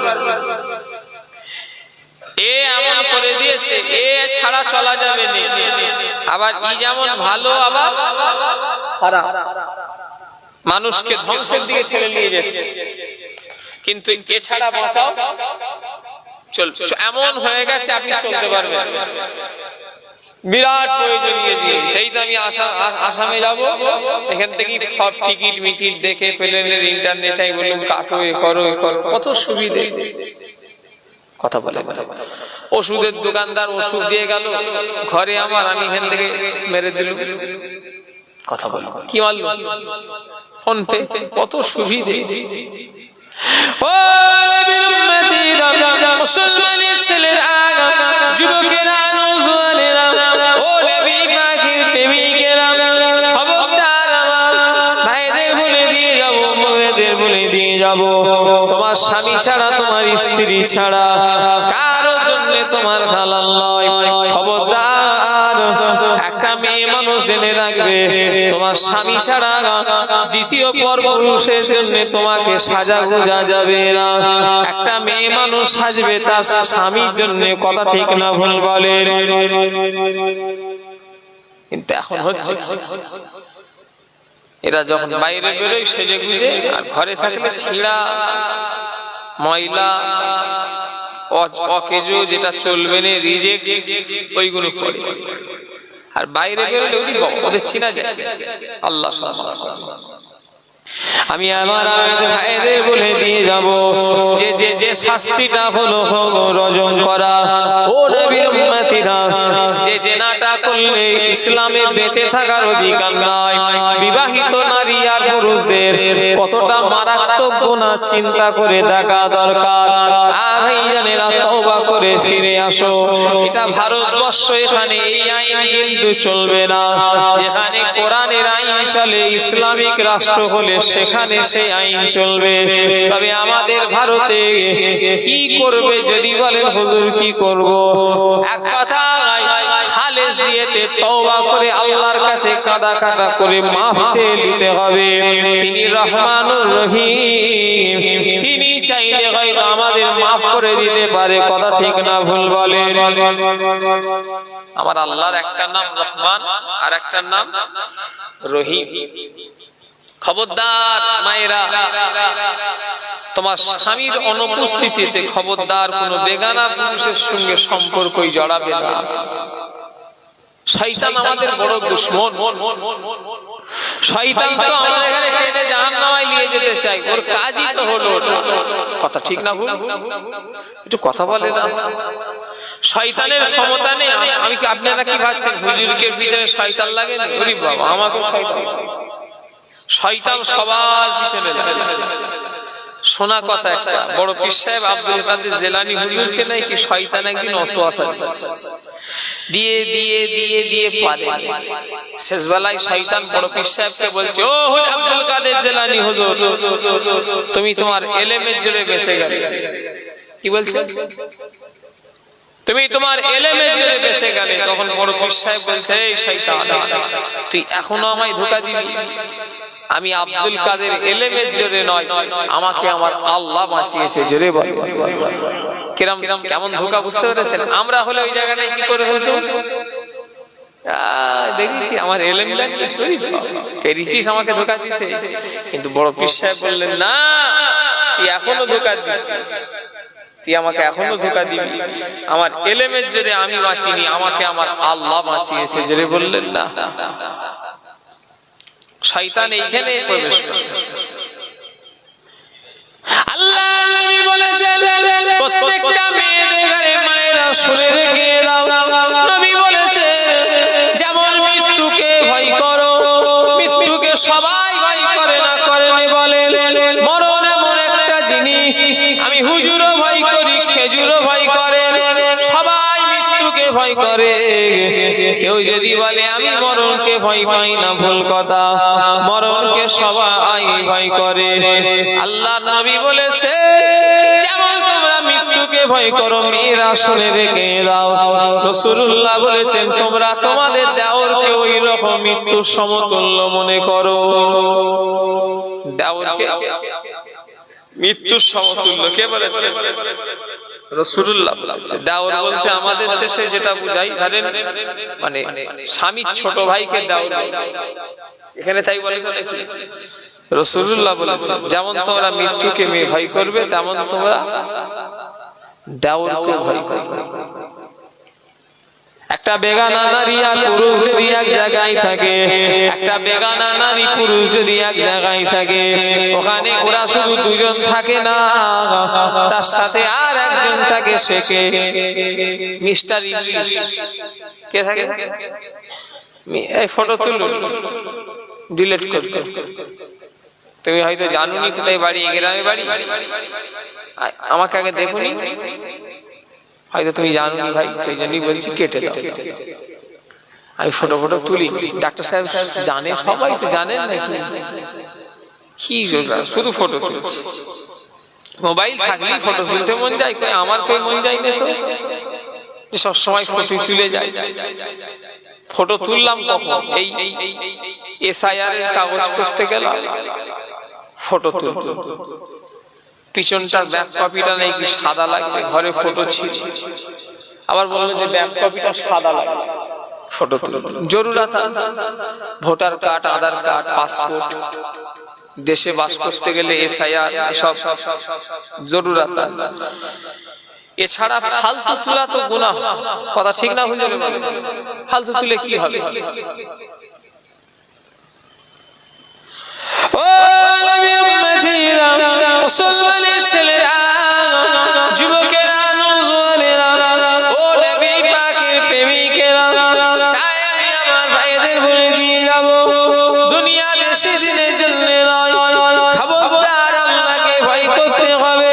এ এমন করে দিয়েছে এ ছাড়া চলা যাবে না। আবার ই যেমন ভালো আবার খারাপ, মানুষকে ধ্বংসের দিকে ঠেলে নিয়ে যাচ্ছে। কিন্তু এ ছাড়া বাঁচাও এমন হয়ে গেছে আপনি চলতে পারবেন। বিরাট প্রয়োজনীয় জিনিস। সেই তো আমি আসামে যাব, এখান থেকে সব টিকিট মিকিট দেখে প্লেনের ইন্টারনেট বললাম কাটো, এ করো এ করো, কত সুবিধে। কথা বলে ওষুধের দোকানদার ওষুধ দিয়ে গেল ঘরে আমার, আমি এখান থেকে মেরে দিল। কথা বল কি মারল? ফোন পে, কত সুবিধে। ও মুসলমানের ছেলেরা, যুবকেরা, নওজোয়ানেরা, ও নবী পাকের প্রেমিকেরা, খবরদার আমার ভাইদের বলে দিয়ে যাব, মেয়েদের বলে দিয়ে যাব, তোমার স্বামী ছাড়া, তোমার স্ত্রী ছাড়া কারো জন্য তোমার হালাল নয়। খবরদার, একটা মেয়ে মানুষ জেনে রাখবে তোমার স্বামী ছাড়া দ্বিতীয় পর পুরুষের জন্য তোমাকে সাজা গোজা যাবে না। একটা মেয়ে মানুষ সাজবে তার স্বামীর জন্য, কথা ঠিক না ভুল বলেন? কিন্তু এখন হচ্ছে এরা যখন বাইরে বেরোয় সেজে গুজে, আর ঘরে থাকলে ছিঁড়া ময়লা অকেজো যেটা চলবে না, রিজেক্ট, ওইগুলো করে। আর বাইরে বেরোলে ওদের চিনা যায়। আল্লাহ আমি আমার ভাইদের বলে দিয়ে যাব যে যে যে শাস্তিটা হলো রজম করা। ও নবীর উম্মতিরা, যে জেনাটা করলে ইসলামে বেঁচে থাকার অধিকার নাই। বিবাহিত নারী আর পুরুষদের কতটা মারাত্মক গুনাহ চিন্তা করে দেখা দরকার। আর এই জানেরা তওবা করে ফিরে আসো। এটা ভারতবর্ষ, এখানে এই আইন কিন্তু চলবে না। যেখানে কোরআনের আইন চলে, ইসলামিক রাষ্ট্র হলে সেখানে সেই আইন চলবে। তবে আমাদের ভারতে কি করবে যদি বলেন হুজুর কি করব? এক কথা, খালেস দিয়েতে তওবা করে আল্লাহর কাছে কাঁদা কাটা করে মাফ চেয়ে নিতে হবে। তিনি রহমানুর রহিম, তিনি চাইলে হয়তো আমাদের মাফ করে দিতে পারে। কথা ঠিক না ভুল বলেন? আমার আল্লাহর একটা নাম রহমান আর একটা নাম রহিম। খবরদার মায়েরা, তোমার স্বামীর অনুপস্থিতিতে খবরদার কোনো বেগানা পুরুষের সঙ্গে সম্পর্কই জড়াবে না। শয়তান আমাদের বড় দুশমন। শয়তান তো আমাদের এখানে টেনে জাহান্নামে নিয়ে যেতে চায়, ওর কাজই তো হলো। কথা ঠিক না ভুল? একটু কথা বলে না। শয়তানের ক্ষমতা নেই। আমি কি, আপনারা কি ভাবছেন হুজুরকে পিছনে শয়তান লাগে না? ওরে বাবা, আমাকেও শয়তান। শয়তান সবার পিছনে লাগে। শোনা কথা একটা, বড় পীর সাহেব আব্দুল কাদের জিলানী হুজুরকে নাকি শয়তান একদিন ওয়াসওয়াসা দিয়ে দিয়ে দিয়ে দিয়ে পারে। শেষ বেলায় শয়তান বড় পীর সাহেবকে বলছে, ও আব্দুল কাদের জিলানী হুজুর, তুমি তোমার ইলমের জোরে বেঁচে গেলে। কি বলছে? তুমি তোমার ইলমের জোরে বেঁচে গেলে। তখন বড় পীর সাহেব বলছে, এই শয়তান, তুই এখনো আমায় ধোঁকা দিবি? আমি আব্দুল কাদের ইলমের জোরে নয়, আমাকে আমার আল্লাহ বাঁচিয়েছে। জোরে বল। কিরম কেমন ধোঁকা, বুঝতে পেরেছেন? আমরা হলে ওই জায়গাটায় কি করে হতো? দেখেছি আমার ইলম লাগলে শরীফ পেরেছিস আমাকে ধোঁকা দিতে। কিন্তু বড় পীর সাহেব বললেন, না, তুই এখনো ধোঁকা দিচ্ছিস, তুই আমাকে এখনো ধোঁকা দিবি? আমার এলেমের জোরে আমি বাঁচিনি, আমাকে আমার আল্লাহ বাঁচিয়েছে। জোরে বললেন না? শয়তান এইখানে প্রবেশ করে। আল্লাহ নবী বলেছেন প্রত্যেকটা মেয়েদের ঘরে মায়েরা শুনে রেখে দাও। নবী বলেছেন যেমন মৃত্যুকে ভয় করো, মৃত্যুকে সবাই ভয় করে না, করেনি বলে। মরণ এমন একটা জিনিস, আমি হুজুরও ভয় করি, খেজুরও ভয় করে, সবাই মৃত্যুকে ভয় করে। কেউ যদি বলে আমি মরণকে ভয় পাই না, ভুল কথা। মরণকে সবাই ভয় করে। আল্লাহ নবী বলেছে যেমন তোমরা মৃত্যুকে ভয় করো, মেয়েরা শুনে রেখে দাও। রাসূলুল্লাহ বলেছেন তোমরা তোমাদের দেওরকে ওই রকম মৃত্যুর সমতুল্য মনে করো। দেওরকে মৃত্যুর সমতুল্য কে বলেছে? রাসূলুল্লাহ বলেছে। দেওর বলতে আমাদের দেশে যেটা বুঝাই, ধরেন মানে স্বামী ছোট ভাইকে দেওর, এখানে তাই বলে তো নাকি? রাসূলুল্লাহ বলেছে যেমন তোমরা মৃত্যুকে ভয় করবে, তেমন তোমরা দেওরকে ভয় করবে। একটা বেগানা নারী আর পুরুষ যদি এক জায়গায় থাকে, একটা বেগানা নারী পুরুষ যদি এক জায়গায় থাকে, ওখানে ওরা শুধু দুজন থাকে না, তার সাথে আর একজন থাকে, সে কে? মিস্টার ইবলিশ। কে থাকে? এই ফটো তুলুন, ডিলিট করতে। তুমি হয়তো জানুনি কোথায় বাড়ি, গ্রামে বাড়ি, আমাকে আগে দেখুনি, হয়তো তুমি জানুনি ভাই, সেই জন্যই বলছি কেটে দাও। আমি ফটো তুলি, ডাক্তার সাহেব জানে, সবাই তো জানেন নাকি? কি শুধু ফটো তুলছি, মোবাইল থাকলেই ফটো তুলতে মন যায়, আমার কই মন যায় না তো, সবসময় ফটো তুলে যায়। ফটো তুললাম কখন? এই এসআইআর এর কাগজ করতে গেলাম, ফটো তুলতে, পিছনটার ব্যাক কপিটা নাকি সাদা লাগবে, ঘরে ফটো ছিল, আবার বললো যে ব্যাক কপিটা সাদা লাগবে, ফটো তুলতে। জরুরত ভোটার কার্ড, আধার কার্ড, পাসপোর্ট, দেশে বাস করতে গেলে এসআইআর, সব জরুরত। এছাড়া ফালতু তুলা তো গুনাহ, কথা ঠিক না? হুজুর ফালতু তুলে কি হবে? ও নবীর উম্মতিরা, মুসলমানের ছেলেরা, যুবকেরা, নওজওয়ানেরা, ও নবী পাকের প্রেমিকেরা, তাই আমি আমার ভাইদের বলে দিয়ে যাব, দুনিয়া বেশি দিনের জন্য নয়। খবরদার, আল্লাহকে ভয় করতে হবে।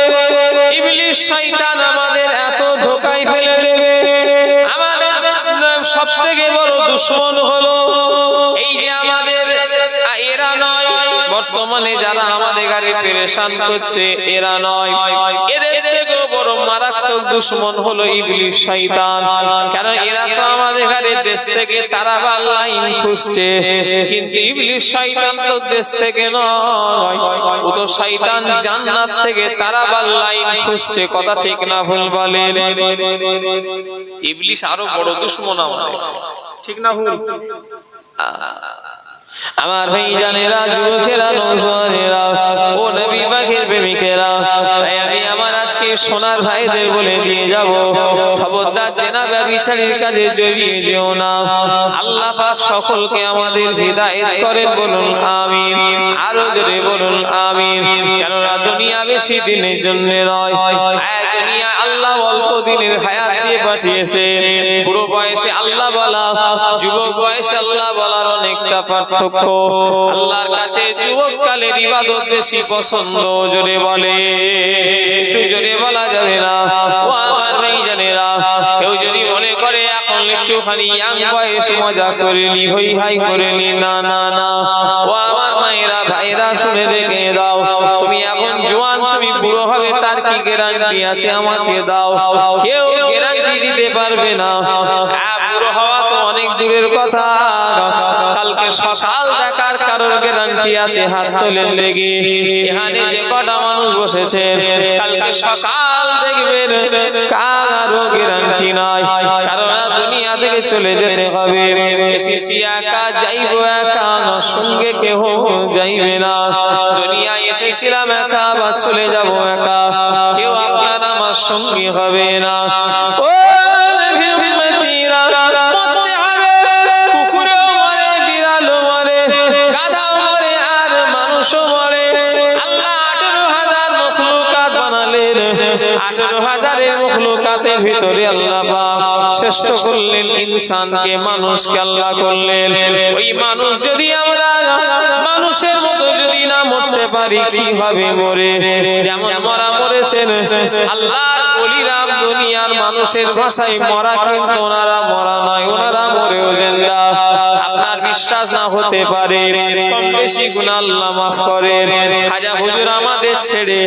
ইবলিশ শয়তান আমাদের এত ধোঁকায় ফেলে দেবে। আমাদের সবথেকে বড় দুশমন হলো এই যে আমাদের এরা নয়, বর্তমানে যারা আমাদের গাড়ি পেরেশান করছে এরা নয়, এদের থেকেও বড় মারাত্মক দুশমন হলো ইবলিশ শয়তান। কারণ এরা তো আমাদের গাড়ির দেশ থেকে তারাবার লাইন খুঁজছে, কিন্তু ইবলিশ শয়তান তো দেশ থেকে নয়, ও তো শয়তান জান্নাত থেকে তারাবার লাইন খুঁজছে। কথা ঠিক না ভুল বলেন? ইবলিশ আরো বড় দুশমন আমাদের, ঠিক না ভুল? আমার ভাইজানেরা, যুবকেরা, নওজওয়ানেরা, ও নবী পাকের প্রেমিকেরা, তাই আমি আমার আজকে সোনার ভাইদের বলে দিয়ে যাব, খবরদার জেনা ব্যভিচারীর কাজে জড়িয়ে যেও না। আল্লাহ পাক সকলকে আমাদের হিদায়াত করেন, বলুন আমিন। আরো জোরে বলুন আমিন। কেননা দুনিয়া বেশি দিনের জন্য নয়, দুনিয়া আল্লাহ অল্প দিনের হায়াত দিয়ে পাঠিয়েছে। বুড়ো বয়সে আল্লাহ বলা, যুবক বয়সে আল্লাহ বলার অনেকটা পার্থক্য। আল্লাহর কাছে যুবক কালের ইবাদত বেশি পছন্দ। জোরে বলে, একটু জোরে বলা যাবে না? ও আমার ভাইজানেরা, কেউ যদি মনে করে এখন একটুখানি ইয়াং বয়সে মজা করেনি, হই হাই করেনি, না না না। ও আমার মায়েরা, ভাইরা, শুনে রেখে দাও, তুমি এখন জওয়ান, তুমি বুড়ো হবে তার কি গ্যারান্টি আছে? আমাকে দাও, কেউ গ্যারান্টি দিতে পারবে না। বুড়ো হওয়া তো অনেক দূরের কথা, কালকে সকাল দেখার কারোর গ্যারান্টি আছে? হাত তোলেন দেখি। এখানে যে কটা মানুষ বসেছে, কালকে সকাল দেখবেন, কারো গ্যারান্টি নাই। কারণ দুনিয়া থেকে চলে যেতে হবে। এসেছি একা, যাইবো একা, সঙ্গে কেহ যাইবে না। দুনিয়া এসেছিলাম একা, বা চলে যাব একা। কেউ আপনার আমার সঙ্গী হবে না। ও নবীর উম্মতিরা, মরতে হবে, কুকুরও মরে, বিড়ালও মরে, গাধাও মরে, আর মানুষও মরে। আল্লাহ 18,000 মখলুকাত বানালেন, 18,000 মখলুকাতের ভিতরে আল্লাহ পাক শ্রেষ্ঠ করলেন ইনসানকে, মানুষকে আল্লাহ করলেন। ওই মানুষ যদি আমরা মানুষের মতো যদি না মরতে পারি, কিভাবে মরে? যেমন মরা মরেছেন আল্লাহর ওলিরা, দুনিয়ার মানুষের ভাষায় মরা, কিন্তু ওনারা মরা নয়, ওনারা মরেও জিন্দা। আপনার বিশ্বাস না হতে পারে, কম বেশি গুনাহ আল্লাহ মাফ করেন। খাজা হুজুর আমাদের ছেড়ে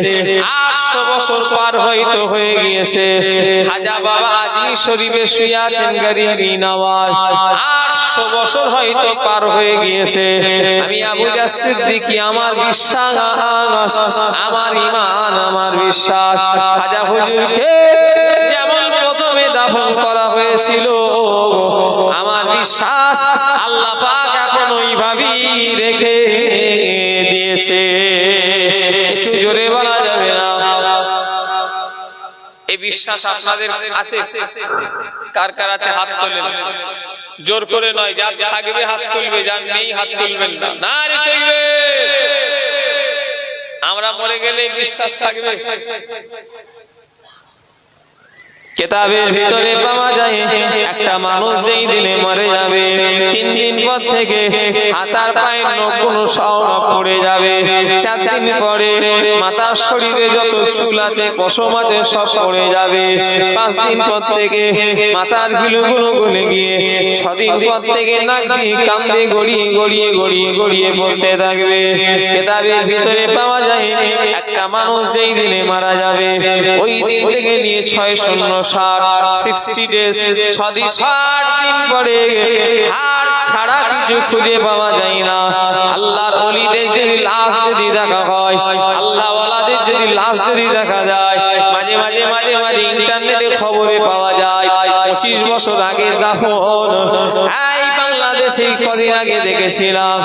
800 বছর পার হয়তো হয়ে গিয়েছে। খাজা বাবা আজিজ শরীফে শুয়ে আছেন গরিবি নওয়াজ, 800 বছর হয়তো পার হয়ে গিয়েছে। আমি আবু জাহ সিদ্দিকী, আমার বিশ্বাস, আমার ঈমান, আমার বিশ্বাস, খাজা হুজুরকে যেমন প্রথমে দাফন করা হয়েছিল, আমার বিশ্বাস আল্লাহ পাক এখন ওইভাবেই রেখে দিয়েছে। একটু জোরে বলা যাবে না? এই বিশ্বাস আপনাদের আছে? কার কার আছে হাত তোলেন। জোর করে নয়, যার থাকবে হাত তুলবে, যার নেই হাত তুলবেন না। না রে চলবে, আমরা মরে গেলে বিশ্বাস থাকবে। কিতাবের ভিতরে পাওয়া যায় একটা মানুষ যেই দিনে মরে যাবে, 3 দিন পর থেকে হাতার পায়ের নখগুলো সব পড়ে যাবে। 4 দিন পরে মাথার শরীরে যত চুল আছে, পশম আছে, সব পড়ে যাবে। 5 দিন পর থেকে মাথার গিলুগুলো গলে গিয়ে 6 দিন পর থেকে নাক দিয়ে কান দিয়ে গড়িয়ে গড়িয়ে গড়িয়ে গড়িয়ে পড়তে থাকবে। কিতাবের ভিতরে পাওয়া যায় একটা মানুষ যেই দিনে মারা যাবে, ওই দিন থেকে নিয়ে 60 ডেজ, 60 দিন পরে হাড় ছাড়া কিছু খুঁজে পাওয়া যায় না। আল্লাহর ওলিদের যদি লাশ যদি দেখা হয়, আল্লাহ ওয়ালাদের যদি লাশ যদি দেখা যায়, মাঝে মাঝে মাঝে মাঝে ইন্টারনেটে খবরে পাওয়া যায় 25 বছর আগে দাফন। এই বাংলাদেশে কদিন আগে দেখেছিলাম,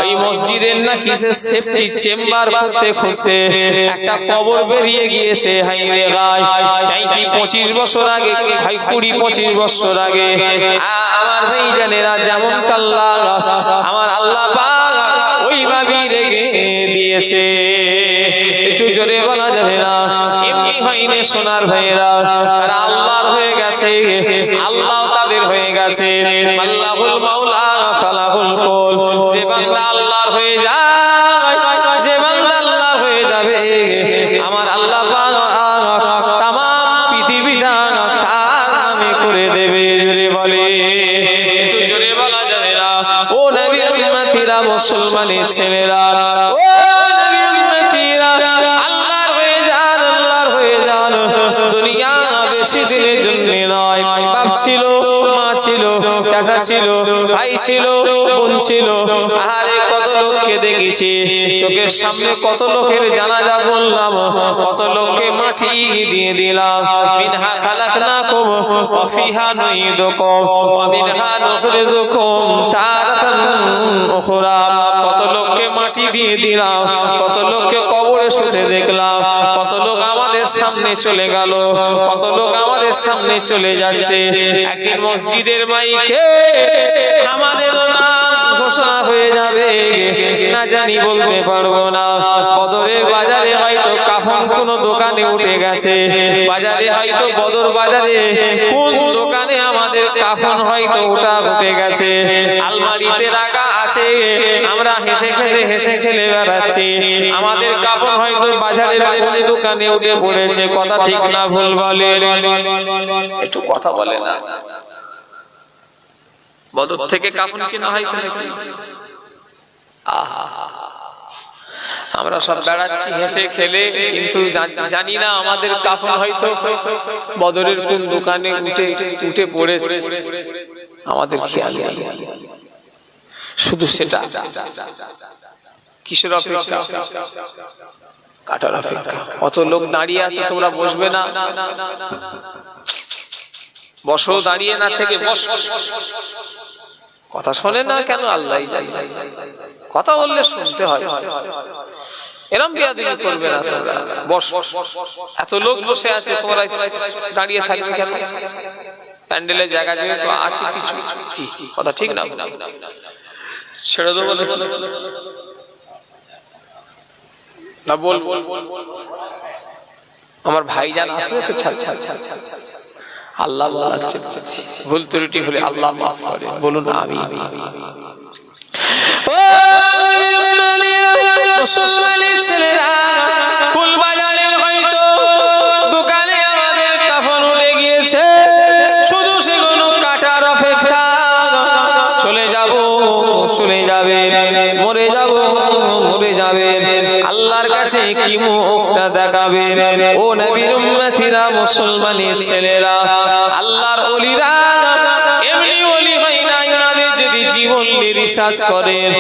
এই মসজিদের না কিসের সেফটি চেম্বার করতে করতে একটা কবর বেরিয়ে গিয়েছে। হাই রে গায়, তাই কি 25 বছর আগে, 20-25 বছর আগে আমার ভাইজানেরা যেমন আল্লাহ, আমার আল্লাহ পাক ওইভাবেই রেখে দিয়েছে। একটু জোরে বলা যাবে না? এমনি হয়নি সোনার ভাইয়েরা, তারা আল্লাহর হয়ে গেছে, আল্লাহ তাদের হয়ে গেছে। আল্লাহুল মাওলা ফালাহুল কুল, যে বান্দা আল্লাহর হয়ে যায়, যে বান্দা আল্লাহর হয়ে যাবে, আমার আল্লাহ পাক তামাম পৃথিবীটা তার নামে করে দেবে। জোরে বলে, একটু জোরে বলা যাবে না? ও নবীর উম্মতিরা, মুসলমানের ছেলেরা, ও নবীর উম্মতিরা, আল্লাহর হয়ে যান, আল্লাহর হয়ে যান। দুনিয়া বেশি দিনের জন্য নয়। বাপ ছিল, মা ছিল, চাচা ছিল, ভাই ছিল, বোন ছিল, আরে কত লোককে দেখেছি চোখের সামনে, কত লোকের জানাজা বললাম, কত লোককে মাটি দিয়ে দিলাম। মিনহা খালাকনাকুম ওয়া ফিহা নুঈদুকুম ওয়া মিনহা নুখরিজুকুম তারাতান উখরা। কত লোককে মাটি দিয়ে দিলাম, কত লোককে কবরে শুতে দেখলাম, কত লোক আমাদের সামনে চলে গেল, কত লোক আমাদের সামনে চলে যাচ্ছে। একদিন মসজিদের মাইকে আমাদের নাম ঘোষণা হয়ে যাবে, না জানি বলতে পারবো না। বদরের বাজারে হয়তো কাফন কোন দোকানে উঠে গেছে, বাজারে হয়তো বদর বাজারে কোন দোকানে আমাদের কাফন হয়তো উঠে গেছে, আলমারিতে রাখা আছে, আমরা হেসে হেসে হেসে খেলে বেড়াচ্ছি। আমাদের কাফন হয়তো বাজারে কোন দোকানে উঠে পড়েছে। কথা ঠিক না ভুল বলে? একটু কথা বলে না? বদর থেকে কাফন কিনা হয়তো নাকি? আমরা সব বেড়াচ্ছি হেসে খেলে, কিন্তু জানি না আমাদের কাফন হয়তো বদরের কোন দোকানে উঠে পড়েছে, আমাদের খেয়াল নেই। শুধু সেটা কিসের অপেক্ষা? কাটার অপেক্ষা। কত লোক দাঁড়িয়ে আছে, তোমরা বসবে না? বসো, দাঁড়িয়ে না থেকে বসো। কথা শোনে না কেন? আল্লাহ জানে। কথা বললে শুনতে হয়। এরম বেয়াদবি করবে না তোমরা। বস, এত লোক বসে আছে, তোমরা দাঁড়িয়ে থাকবে কেন? প্যান্ডেলের জায়গা যেহেতু আছে কিছু, কি কথা ঠিক না? ছেড়ে দেবো না, বল আমার ভাইজান আসলে তো ছাড় ছাড় ছাড় ছাড় ছাড়। আল্লাহ বলাচ্ছে, ভুল ত্রুটি হলে আল্লাহ মাফ করে, বলুন আমি। মুসলমানের ছেলেরা, কুলবাজারের হয়তো দোকানে আমাদের কাফন উঠে গিয়েছে, শুধু সেগুলো কাটার অপেক্ষা। চলে যাব, চলে যাবে, মরে যাব, মরে যাবে, আল্লাহর কাছে কি মুখটা দেখাবে? ও নবীর উম্মতিরা, মুসলমানের ছেলেরা, আল্লাহর ওলিরা এমনি ওলি হয় না। ইনাদের যদি জীবন নিয়ে রিসার্চ করেন,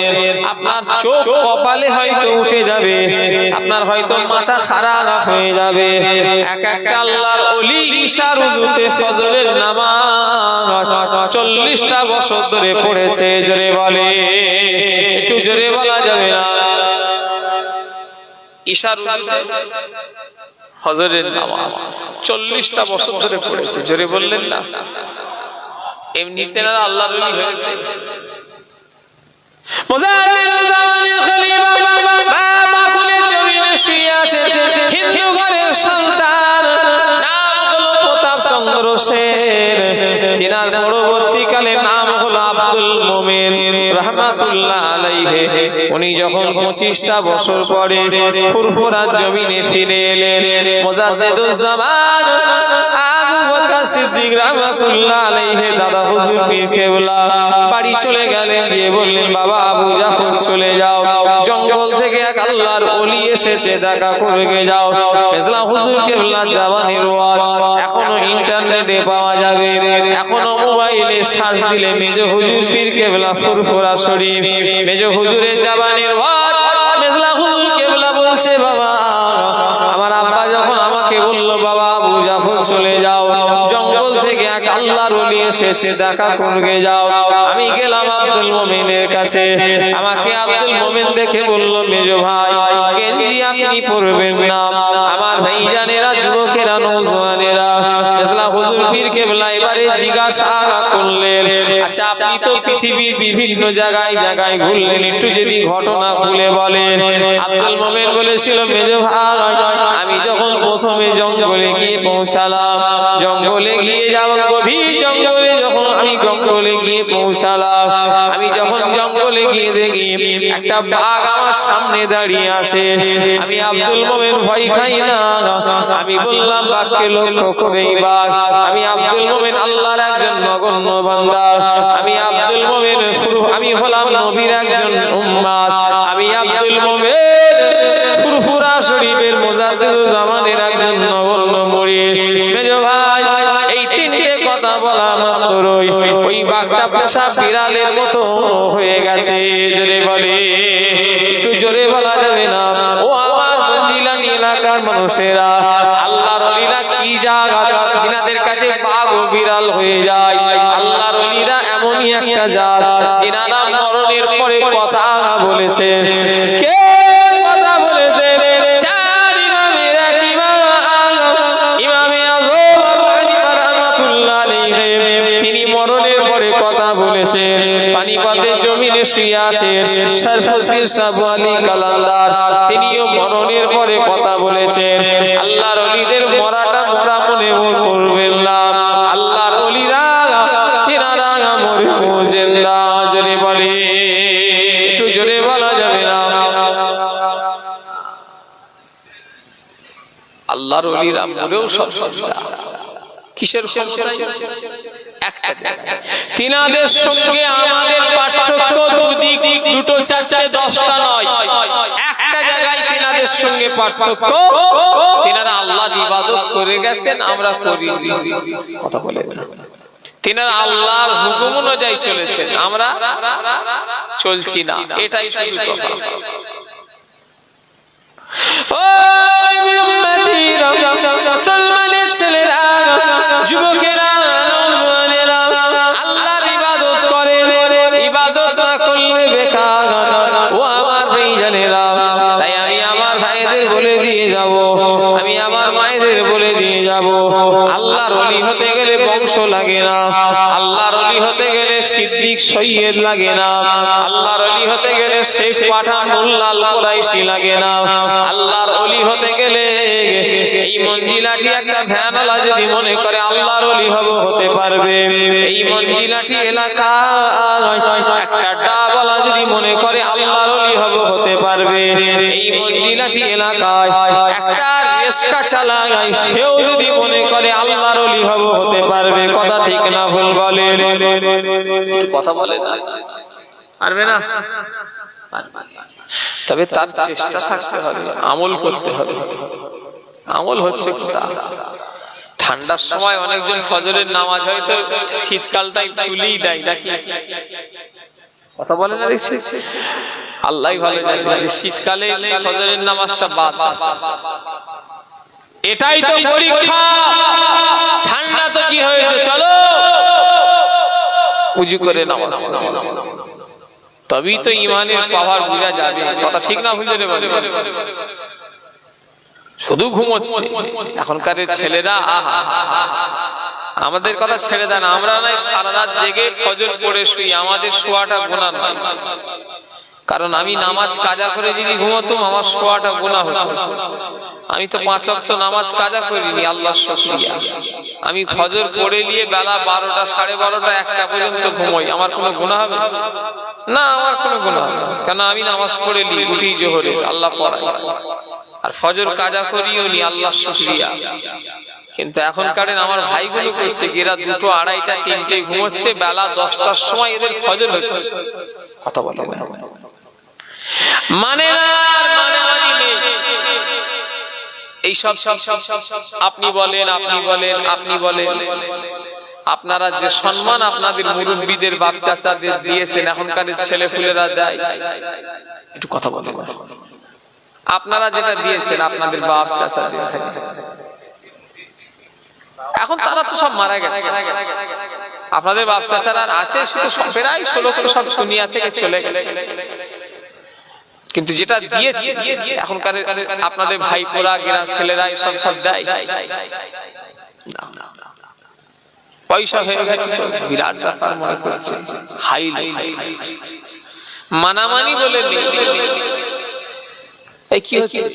আপনার চোখ কপালে হয়তো উঠে যাবে, আপনার হয়তো মাথা খারাপ হয়ে যাবে। এক একটা আল্লাহর ওলি ইশার উযুতে ফজরের নামাজ 40টা বছর ধরে পড়েছে। জোরে বলে, একটু জোরে বলা যাবে না? ইশার উযুতে ফজরের নামাজ 40টা বছর ধরে পড়েছে। জোরে বললেন না? এমনিতে না আল্লাহর ওলি হয়েছে। মুজাদ্দিদুল জামানের খলিফা বাবা কোলে জমিনে শুয়ে আছে, হিন্দু ঘরের সন্তান, নাম হলো প্রতাপ চন্দ্র সেন। যিনার পরবর্তীকালে নাম হলো আব্দুল মুমিন রাহমাতুল্লাহ আলাইহি। উনি যখন 25টা বছর পরে ফুরফুরা জমিনে ফিরে এলেন, মুজাদ্দিদুল জামান আবু বকর সিদ্দিক রাহমাতুল্লাহ আলাইহি দাদা হুজুর পীর কেবলা বাড়ি চলে গেলেন, দিয়ে বললেন, বাবা আবু জাফর চলে যাও, জঙ্গল থেকে এক আল্লাহর ওলি এসেছে, দেখা করে যাও। মেজলা হুজুর কেবলা জাবানের ওয়াজ এখনো ইন্টারনেটে পাওয়া যাবে, এখনো মোবাইলে সার্চ দিলে মেজ হুজুর পীর কেবলা ফুরফুরা শরীফ, মেজ হুজুরের জাবানের ওয়াজ। মেজলা হুজুর কেবলা বলছে, বাবা আমার আব্বা যখন আমাকে বললো, বাবা আবু জাফর চলে যাও, জঙ্গল থেকে এক আল্লাহর ওলি এসেছে, দেখা করে যাও। আমি গেলাম আব্দুল মুমিনের কাছে। আমাকে আব্দুল মুমিন দেখে বলল, মেজো ভাই গেঞ্জি আপনি পরবেন না। আমার ভাইজানেরা, যুবকেরা, নওজওয়ানেরা মেজলা হুজুর পীর কেবলা এবারে জিজ্ঞাসা করলেন, আচ্ছা আপনি তো পৃথিবীর বিভিন্ন জায়গায় জায়গায় ঘুরলেন, একটু যদি ঘটনা খুলে বলেন। আব্দুল মুমিন বলেছিল, মেজো ভাই আমি যখন প্রথমে জঙ্গলে গিয়ে পৌঁছালাম, জঙ্গলে গিয়ে যাব, গভীর জঙ্গলে যখন আমি জঙ্গলে গিয়ে পৌঁছালাম, আমি যখন জঙ্গলে গিয়ে দেখি একটা বাঘ আমার সামনে দাঁড়িয়ে আছে। আমি আব্দুল মুমিন ভয় খাই না, আমি বললাম, বাঘকে লক্ষ্য করেই বাঘ। আমি আব্দুল মুমিন আল্লাহর একজন নগণ্য বান্দা, আমি আব্দুল মুমিন আমি হলাম নবীর একজন উম্মত, আমি আব্দুল মুমিন ফুরফুরা শরীফের মুজাদ্দিদুল জামানের একজন নগণ্য মুরিদ। মেজো ভাই এই তিনটে কথা বলা মাত্রই ওই বাঘটা পোষা বিড়ালের মতো হয়ে গেছে। জোরে বলে, একটু জোরে বলা যাবে না? ও আমার মঞ্জিলানি এলাকার মানুষেরা, আল্লাহর ওলিরা কি জায়গা যিনাদের কাছে বাঘ ও বিড়াল হয়ে যায়। আল্লাহর ওলিরা এমনই একটা জাত যিনারা মরণের পরে কথা বলেছে। কে কথা বলেছে? চার ইমামের এক ইমাম, ইমামে আযম আবু হানিফা রাহমাতুল্লাহ আলাইহি, তিনি মরণের পরে কথা বলেছেন। পানিপথে জমিনে শুয়ে আছেন শরফুদ্দীন সাহেব আলী কালান্দার, তিনিও মরণের পরে কথা বলেছেন। আল্লাহর ওলিদের মরাটা মরা মনে করবেন না, আল্লাহর ওলিরা তিনারা মরে জিন্দা। জোরে বলে, একটু জোরে বলা যাবে না? আল্লাহর ওলিরা মরেও সব জিন্দা। কিসের ক্ষমতায়? তিনাদের সঙ্গে আমাদের পার্থক্য দুটো, চারটে, 10টা নয়, একটা জায়গায় তিনাদের সঙ্গে পার্থক্য। তিনারা আল্লাহর ইবাদত করে গেছেন, আমরা করি। কথা বলে তিনারা আল্লাহর হুকুম অনুযায়ী চলেছেন, আমরা চলছি না, এটাই শুধু কথা। মুসলমানের ছেলেরা, যুবকেরা, নওজওয়ানেরা আল্লাহর ইবাদত করে, ইবাদত না করলে বেকার। ও আমার ভাইজানেরা, তাই আমি আমার ভাই আল্লাহর ওলি হতে গেলে বংশ লাগে না, আল্লাহর ওলি হতে গেলে সিদ্দিক সৈয়দ লাগে না, আল্লাহর ওলি হতে গেলে শেখ পাঠান মোল্লা কুরাইশি লাগে না। আল্লাহর ওলি হতে গেলে এই মঞ্জিলাটি একটা ভ্যানওয়ালা যদি মনে করে আল্লাহর ওলি হতে পারবে, এই মঞ্জিলাটি এলাকায় একটা ডাবওয়ালা যদি মনে করে আল্লাহর ওলি হতে পারবে, এই মঞ্জিলাটি এলাকায় একটা রিস্কা চালায় সেও যদি মনে করে আল্লাহর ওলি হতে পারবে। কথা ঠিক না ভুল বলে? কথা বলে না, পারবে না? তবে তার চেষ্টা থাকতে হবে, আমল করতে হবে। আমল হচ্ছে ঠান্ডার সময় অনেকজন ফজরের নামাজ হয়তো শীতকালটাই তুলেই দেয় নাকি? কথা বলে না? দেখছি আল্লাহ ভালো জানে যে শীতকালে ফজরের নামাজটা বাদ। এটাই তো পরীক্ষা। ঠান্ডা তো কি হয়েছে, চলো উজু করে নামাজ তবেই তো ইমানের পাওয়ার বোঝা যাবে। কথা ঠিক না ভুল? শুধু ঘুমোচ্ছে এখনকার ছেলেরা। আমাদের কথা ছেড়ে দেন, আমরা নাই সারা রাত জেগে ফজর পড়ে শুই, আমাদের শোয়াটা গুনাহ নয়। কারণ আমি নামাজ কাজা করে যদি ঘুমাতাম আমার শোয়াটা গুনাহ হতো। আমি তো 5 ওয়াক্ত নামাজ কাজা করিনি, আল্লাহর শুকরিয়া। আমি ফজর পড়ে নিয়ে বেলা 12টা, 12:30, 1টা পর্যন্ত ঘুমাই, আমার কোনো গুনাহ হবে না? আমার কোনো গুনাহ হবে না। কেন? আমি নামাজ পড়ে নি, উঠি জোহরে, আল্লাহ পড়ায়, আর ফজর কাজা করিও নি, আল্লাহর শুকরিয়া। কিন্তু এখনকার আমার ভাইগুলো করছে, এরা 2টো, 2:30, 3টে ঘুমোচ্ছে, বেলা 10টার সময় এদের ফজর হচ্ছে। কথা বলে মানে না, মানে নেই। এইসব আপনি বলেন, আপনি বলেন, আপনি বলেন। আপনারা যে সম্মান আপনাদের মুরব্বীদের বাপ চাচাদের দিয়েছেন, এখনকার ছেলেপুলেরা দেয়? একটু কথা বলেন। আপনারা যেটা দিয়েছেন আপনাদের বাপ চাচাদের, এখন তারা তো সব মারা গেছে। আপনাদের বাপ চাচারা আছে শুধু প্রায় 16 সব দুনিয়া থেকে চলে গেছে। কিন্তু যেটা দিয়েছে এখনকার আপনাদের ভাইপোরা, গ্রাম ছেলেরা সব সব দেয়। পয়সা হয়ে গেছে তো বিরাট ব্যাপার মনে করছে, হাই মানামানি বলে নেই। এই কি হচ্ছে?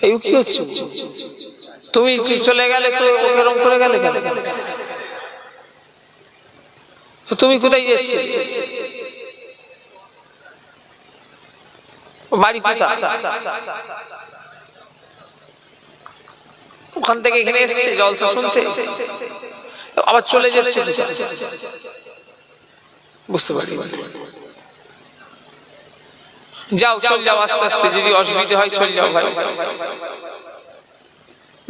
এই কি হচ্ছে? তুমি চলে গেলে তো এরকম করে গেলে কেন? তুমি কোথায় যাচ্ছি? বাড়ি কোথায়? ওখান থেকে এখানে এসছে জলসা শুনতে, আবার চলে যাচ্ছে। বুঝতে পারছি। যাও, চল যাও আস্তে আস্তে, যদি অসুবিধা হয় চল যাও ভাই।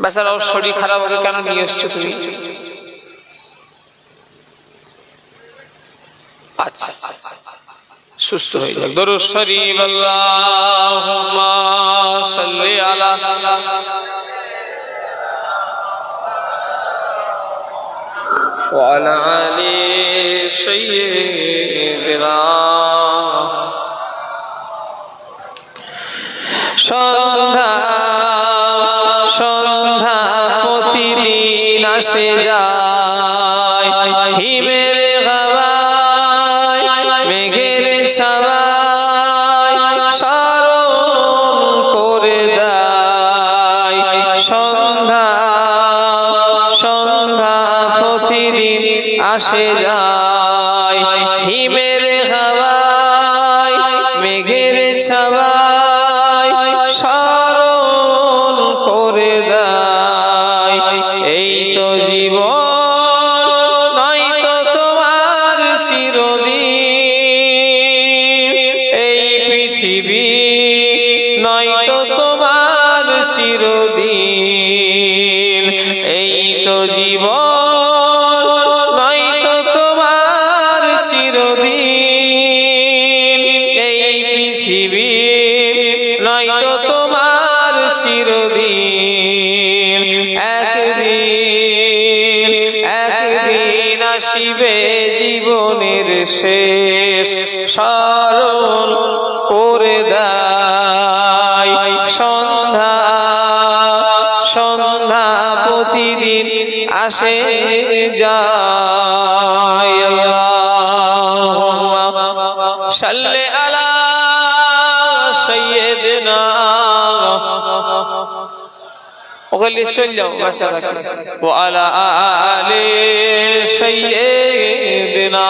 বেচারা ওর শরীর খারাপ, ওকে কেন নিয়ে এসছো তুমি? আচ্ছা সুস্থ হয়ে যাক। দরুদ শরীফ আল্লাহুম্মা সাল্লি আলা ওয়া আলা আলি সাইয়্যিদিনা। সন্ধ্যা সন্ধ্যা প্রতিদিন আসে যায়, হিমের হাওয়ায় মেঘের ছাওয়ায় স্মরণ করে দেয়। সন্ধ্যা সন্ধ্যা প্রতিদিন আসে যায়, হিমের হাওয়ায় মেঘের ছাওয়ায় স্মরণ করে দেয়। এই তো জীবন নয়তো তোমার চিরদিন, এই পৃথিবী নয়তো তোমার চিরদিন। এই তো জীবন নয়তো তোমার চিরদিন, এই পৃথিবী নয়তো তোমার চিরদিন। একদিন একদিন আসিবে জীবনের শেষ, স্মরণ করে দেয়। সন্ধ্যা প্রতিদিন আসে যায়। আল্লাহুম্মা সাল্লি আলা সাইয়্যিদিনা ওগলি চল যাও মাশাআল্লাহ ওয়া আলা আলি সাইয়্যিদিনা।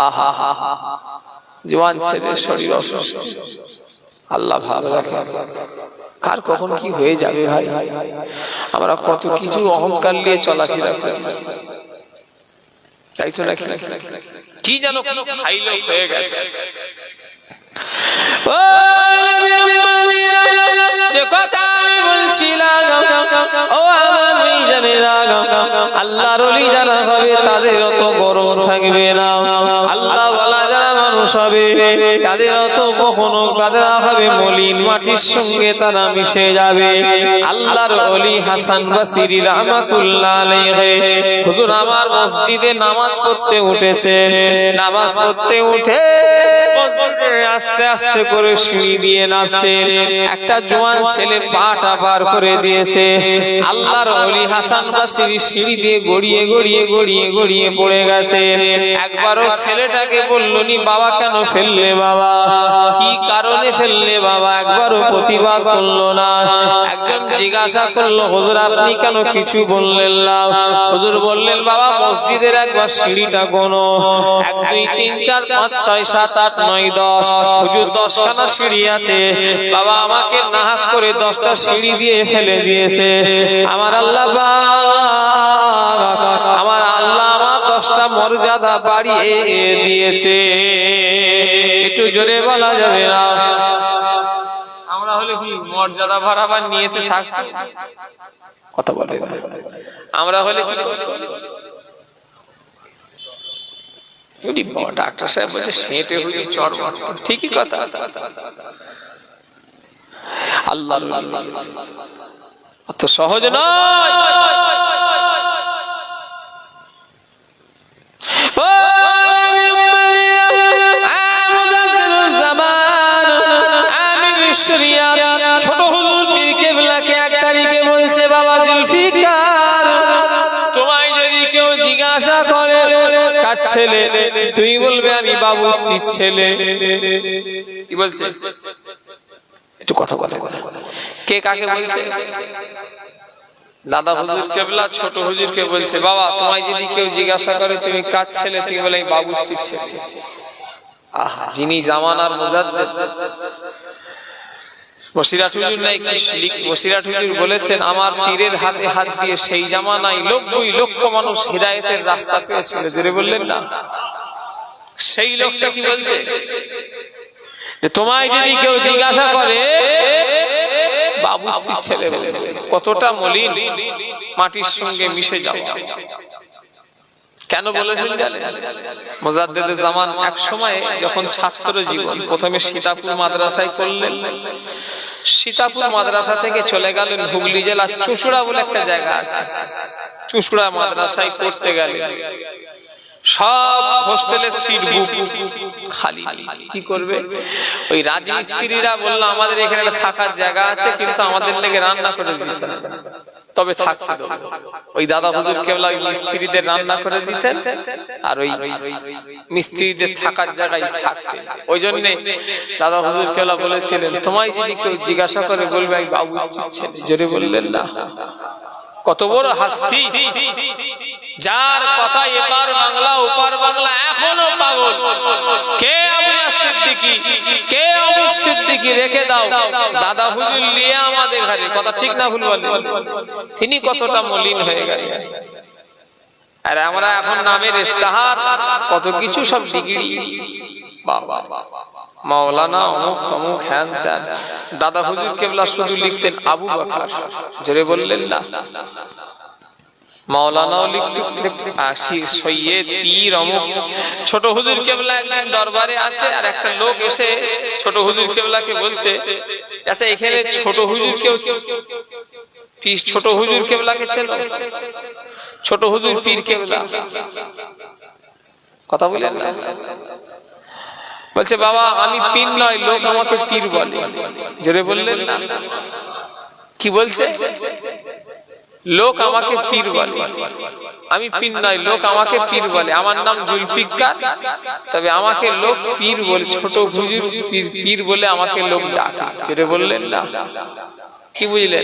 আহা হা হা জওয়ান ছেলে শরীর অসুস্থ, আল্লাহ ভালো রাখে। কার কখন কি হয়ে যাবে ভাই, আমরা কত কিছু অহংকার নিয়ে চলাফেরা করি, তাই তো নাকি? কি জানো হাই লোক হয়ে গেছে। যে কথা আমি বলছিলাম, ও আমার ভাইজানেরা, আল্লাহর ওলি যারা হবে তাদের অত গরম থাকবে না। আল্লাহ ওয়ালা যারা মানুষ হবে তাদের অত কখনো কাদরা হবে মলিন মাটির সঙ্গে তারা মিশে যাবে। আল্লাহর ওলি হাসান বসরি রাহমাতুল্লাহ আলাইহি হুজুর আমার মসজিদে নামাজ পড়তে উঠেছেন। নামাজ পড়তে উঠে আস্তে আস্তে করে সিঁড়ি দিয়ে নামছে। একটা জওয়ান ছেলে পাটা পার করে দিয়েছে। আল্লাহর ওলি হাসান বসরি সিঁড়ি দিয়ে গড়িয়ে গড়িয়ে গড়িয়ে গড়িয়ে পড়ে গেছে। একবারও ছেলেটাকে বললনি বাবা কেন ফেললে, বাবা কি কারণে ফেললে বাবা, একবারও প্রতিবাদ করলো না। একজন জিজ্ঞাসা করলো হুজুর আপনি কেন কিছু বললেন না? হুজুর বললেন বাবা মসজিদের একবার সিঁড়িটা গোনো, 1 2 3 4 5 6 7 8 9 10, হুজুর 10খানা সিঁড়ি আছে। বাবা আমাকে নাহাক করে 10টা সিঁড়ি দিয়ে ফেলে দিয়েছে। আমার আল্লাহ আমার 10টা মর্যাদা বাড়িয়ে দিয়েছে। একটু জোরে বলা যাবে না? আমরা হলে কি মর্যাদা বাড়াবার নিয়েতে থাকতো? কথা বলে আমরা হলে কি ডাক্তার সাহেব বলছে সেটে হয়ে চড়, ঠিকই কথা। আল্লাহ অত সহজ নয়। ছোট হুজুর পীর কেবলাকে 1 তারিখে বলছে বাবা জুলফিকার তোমায় যদি কেউ জিজ্ঞাসা করে কার ছেলে, তুই বলবে আমি বাবুর্চির ছেলে। কি বলছে একটু কথা বলে, কে কাকে বলছে? দাদা হুজুর কেবলা ছোট হুজুরকে বলছে বাবা তোমায় যদি কেউ জিজ্ঞাসা করে তুমি কার ছেলে, তুমি বলে আমি বাবুর্চির ছেলে। আহা, যিনি জামানার মুজাদ্দিদ বসিরাট হুজুর নাই কি বসিরাট হুজুর বলেছেন আমার পীরের হাতে হাত দিয়ে সেই জামানায় 90 লক্ষ মানুষ হিদায়াতের রাস্তা পেয়েছিল। জোরে বললেন না? সেই লোকটা কি বলছে যে তোমায় যদি কেউ জিজ্ঞাসা করে বাবুর্চির ছেলে বলবে। কতটা মলিন, মাটির সঙ্গে মিশে যাও। কেন বলেছেন জানেন? মুজাদ্দিদে জামান এক সময় যখন ছাত্র জীবন প্রথমে সীতাপুর মাদ্রাসায় করলেন, সীতাপুর মাদ্রাসা থেকে চলে গেলেন হুগলি জেলা চুঁচুড়া বলে একটা জায়গা আছে, চুঁচুড়া মাদ্রাসায় করতে গেলেন। সব হোস্টেলের সিট বুক খালি। কি করবে? ওই রাজমিস্ত্রিরা বলল আমাদের এখানে থাকার জায়গা আছে কিন্তু আমাদের লেগে রান্না করে দিতে হবে, তবে থাকতে দেব। ওই দাদা হুজুর কেবলা ওই মিস্ত্রিদের রান্না করে দিতেন আর ওই মিস্ত্রিদের থাকার জায়গায় থাকতেন। ওই জন্যে দাদা হুজুর কেবলা বলেছিলেন তোমায় যদি কেউ জিজ্ঞাসা করে বলবে আমি বাবুর্চির ছেলে। জোরে বললেন না? কত বড় হাস্তি, যার কথা এপার বাংলা ওপার বাংলা এখনো পাগল। কে আমিনা সিদ্দিকী, কে অমুক সিদ্দিকী, রেখে দাও দাদা হুজুর নিয়ে আমাদের ঘরে। কথা ঠিক না ভুল বলেন? তিনি কতটা মলিন হয়ে গেলেন। আর আমরা এখন নামের ইস্তেহার কত কিছু সব ডিগ্রি, বাবা মাওলানা অমুক তমুক হ্যান ত্যান। দাদা হুজুর কেবলা শুধু লিখতেন আবু বকর। জোরে বললেন না? মাওলানাও লিখতেন সৈয়দ পীর অমুক। ছোট হুজুর কেবলা একদিন দরবারে আছে আর একটা লোক এসে ছোট হুজুর কেবলাকে বলছে আচ্ছা এখানে ছোট হুজুর কেউ ছোট হুজুর কেবলাকে চেনো? ছোট হুজুর পীর কেবলা। কথা বলেন না? বলছে বাবা আমি পীর নয়, লোক আমাকে পীর বলে। জোরে বললেন না? কি কি বলছে? লোক আমাকে পীর বলে, আমি পীর নয়, লোক আমাকে পীর বলে। আমার নাম জুলফিকার, তবে আমাকে লোক পীর বলে, ছোট হুজুর পীর বলে আমাকে লোক ডাকে। যেটা বললেন না, কি বুঝলেন?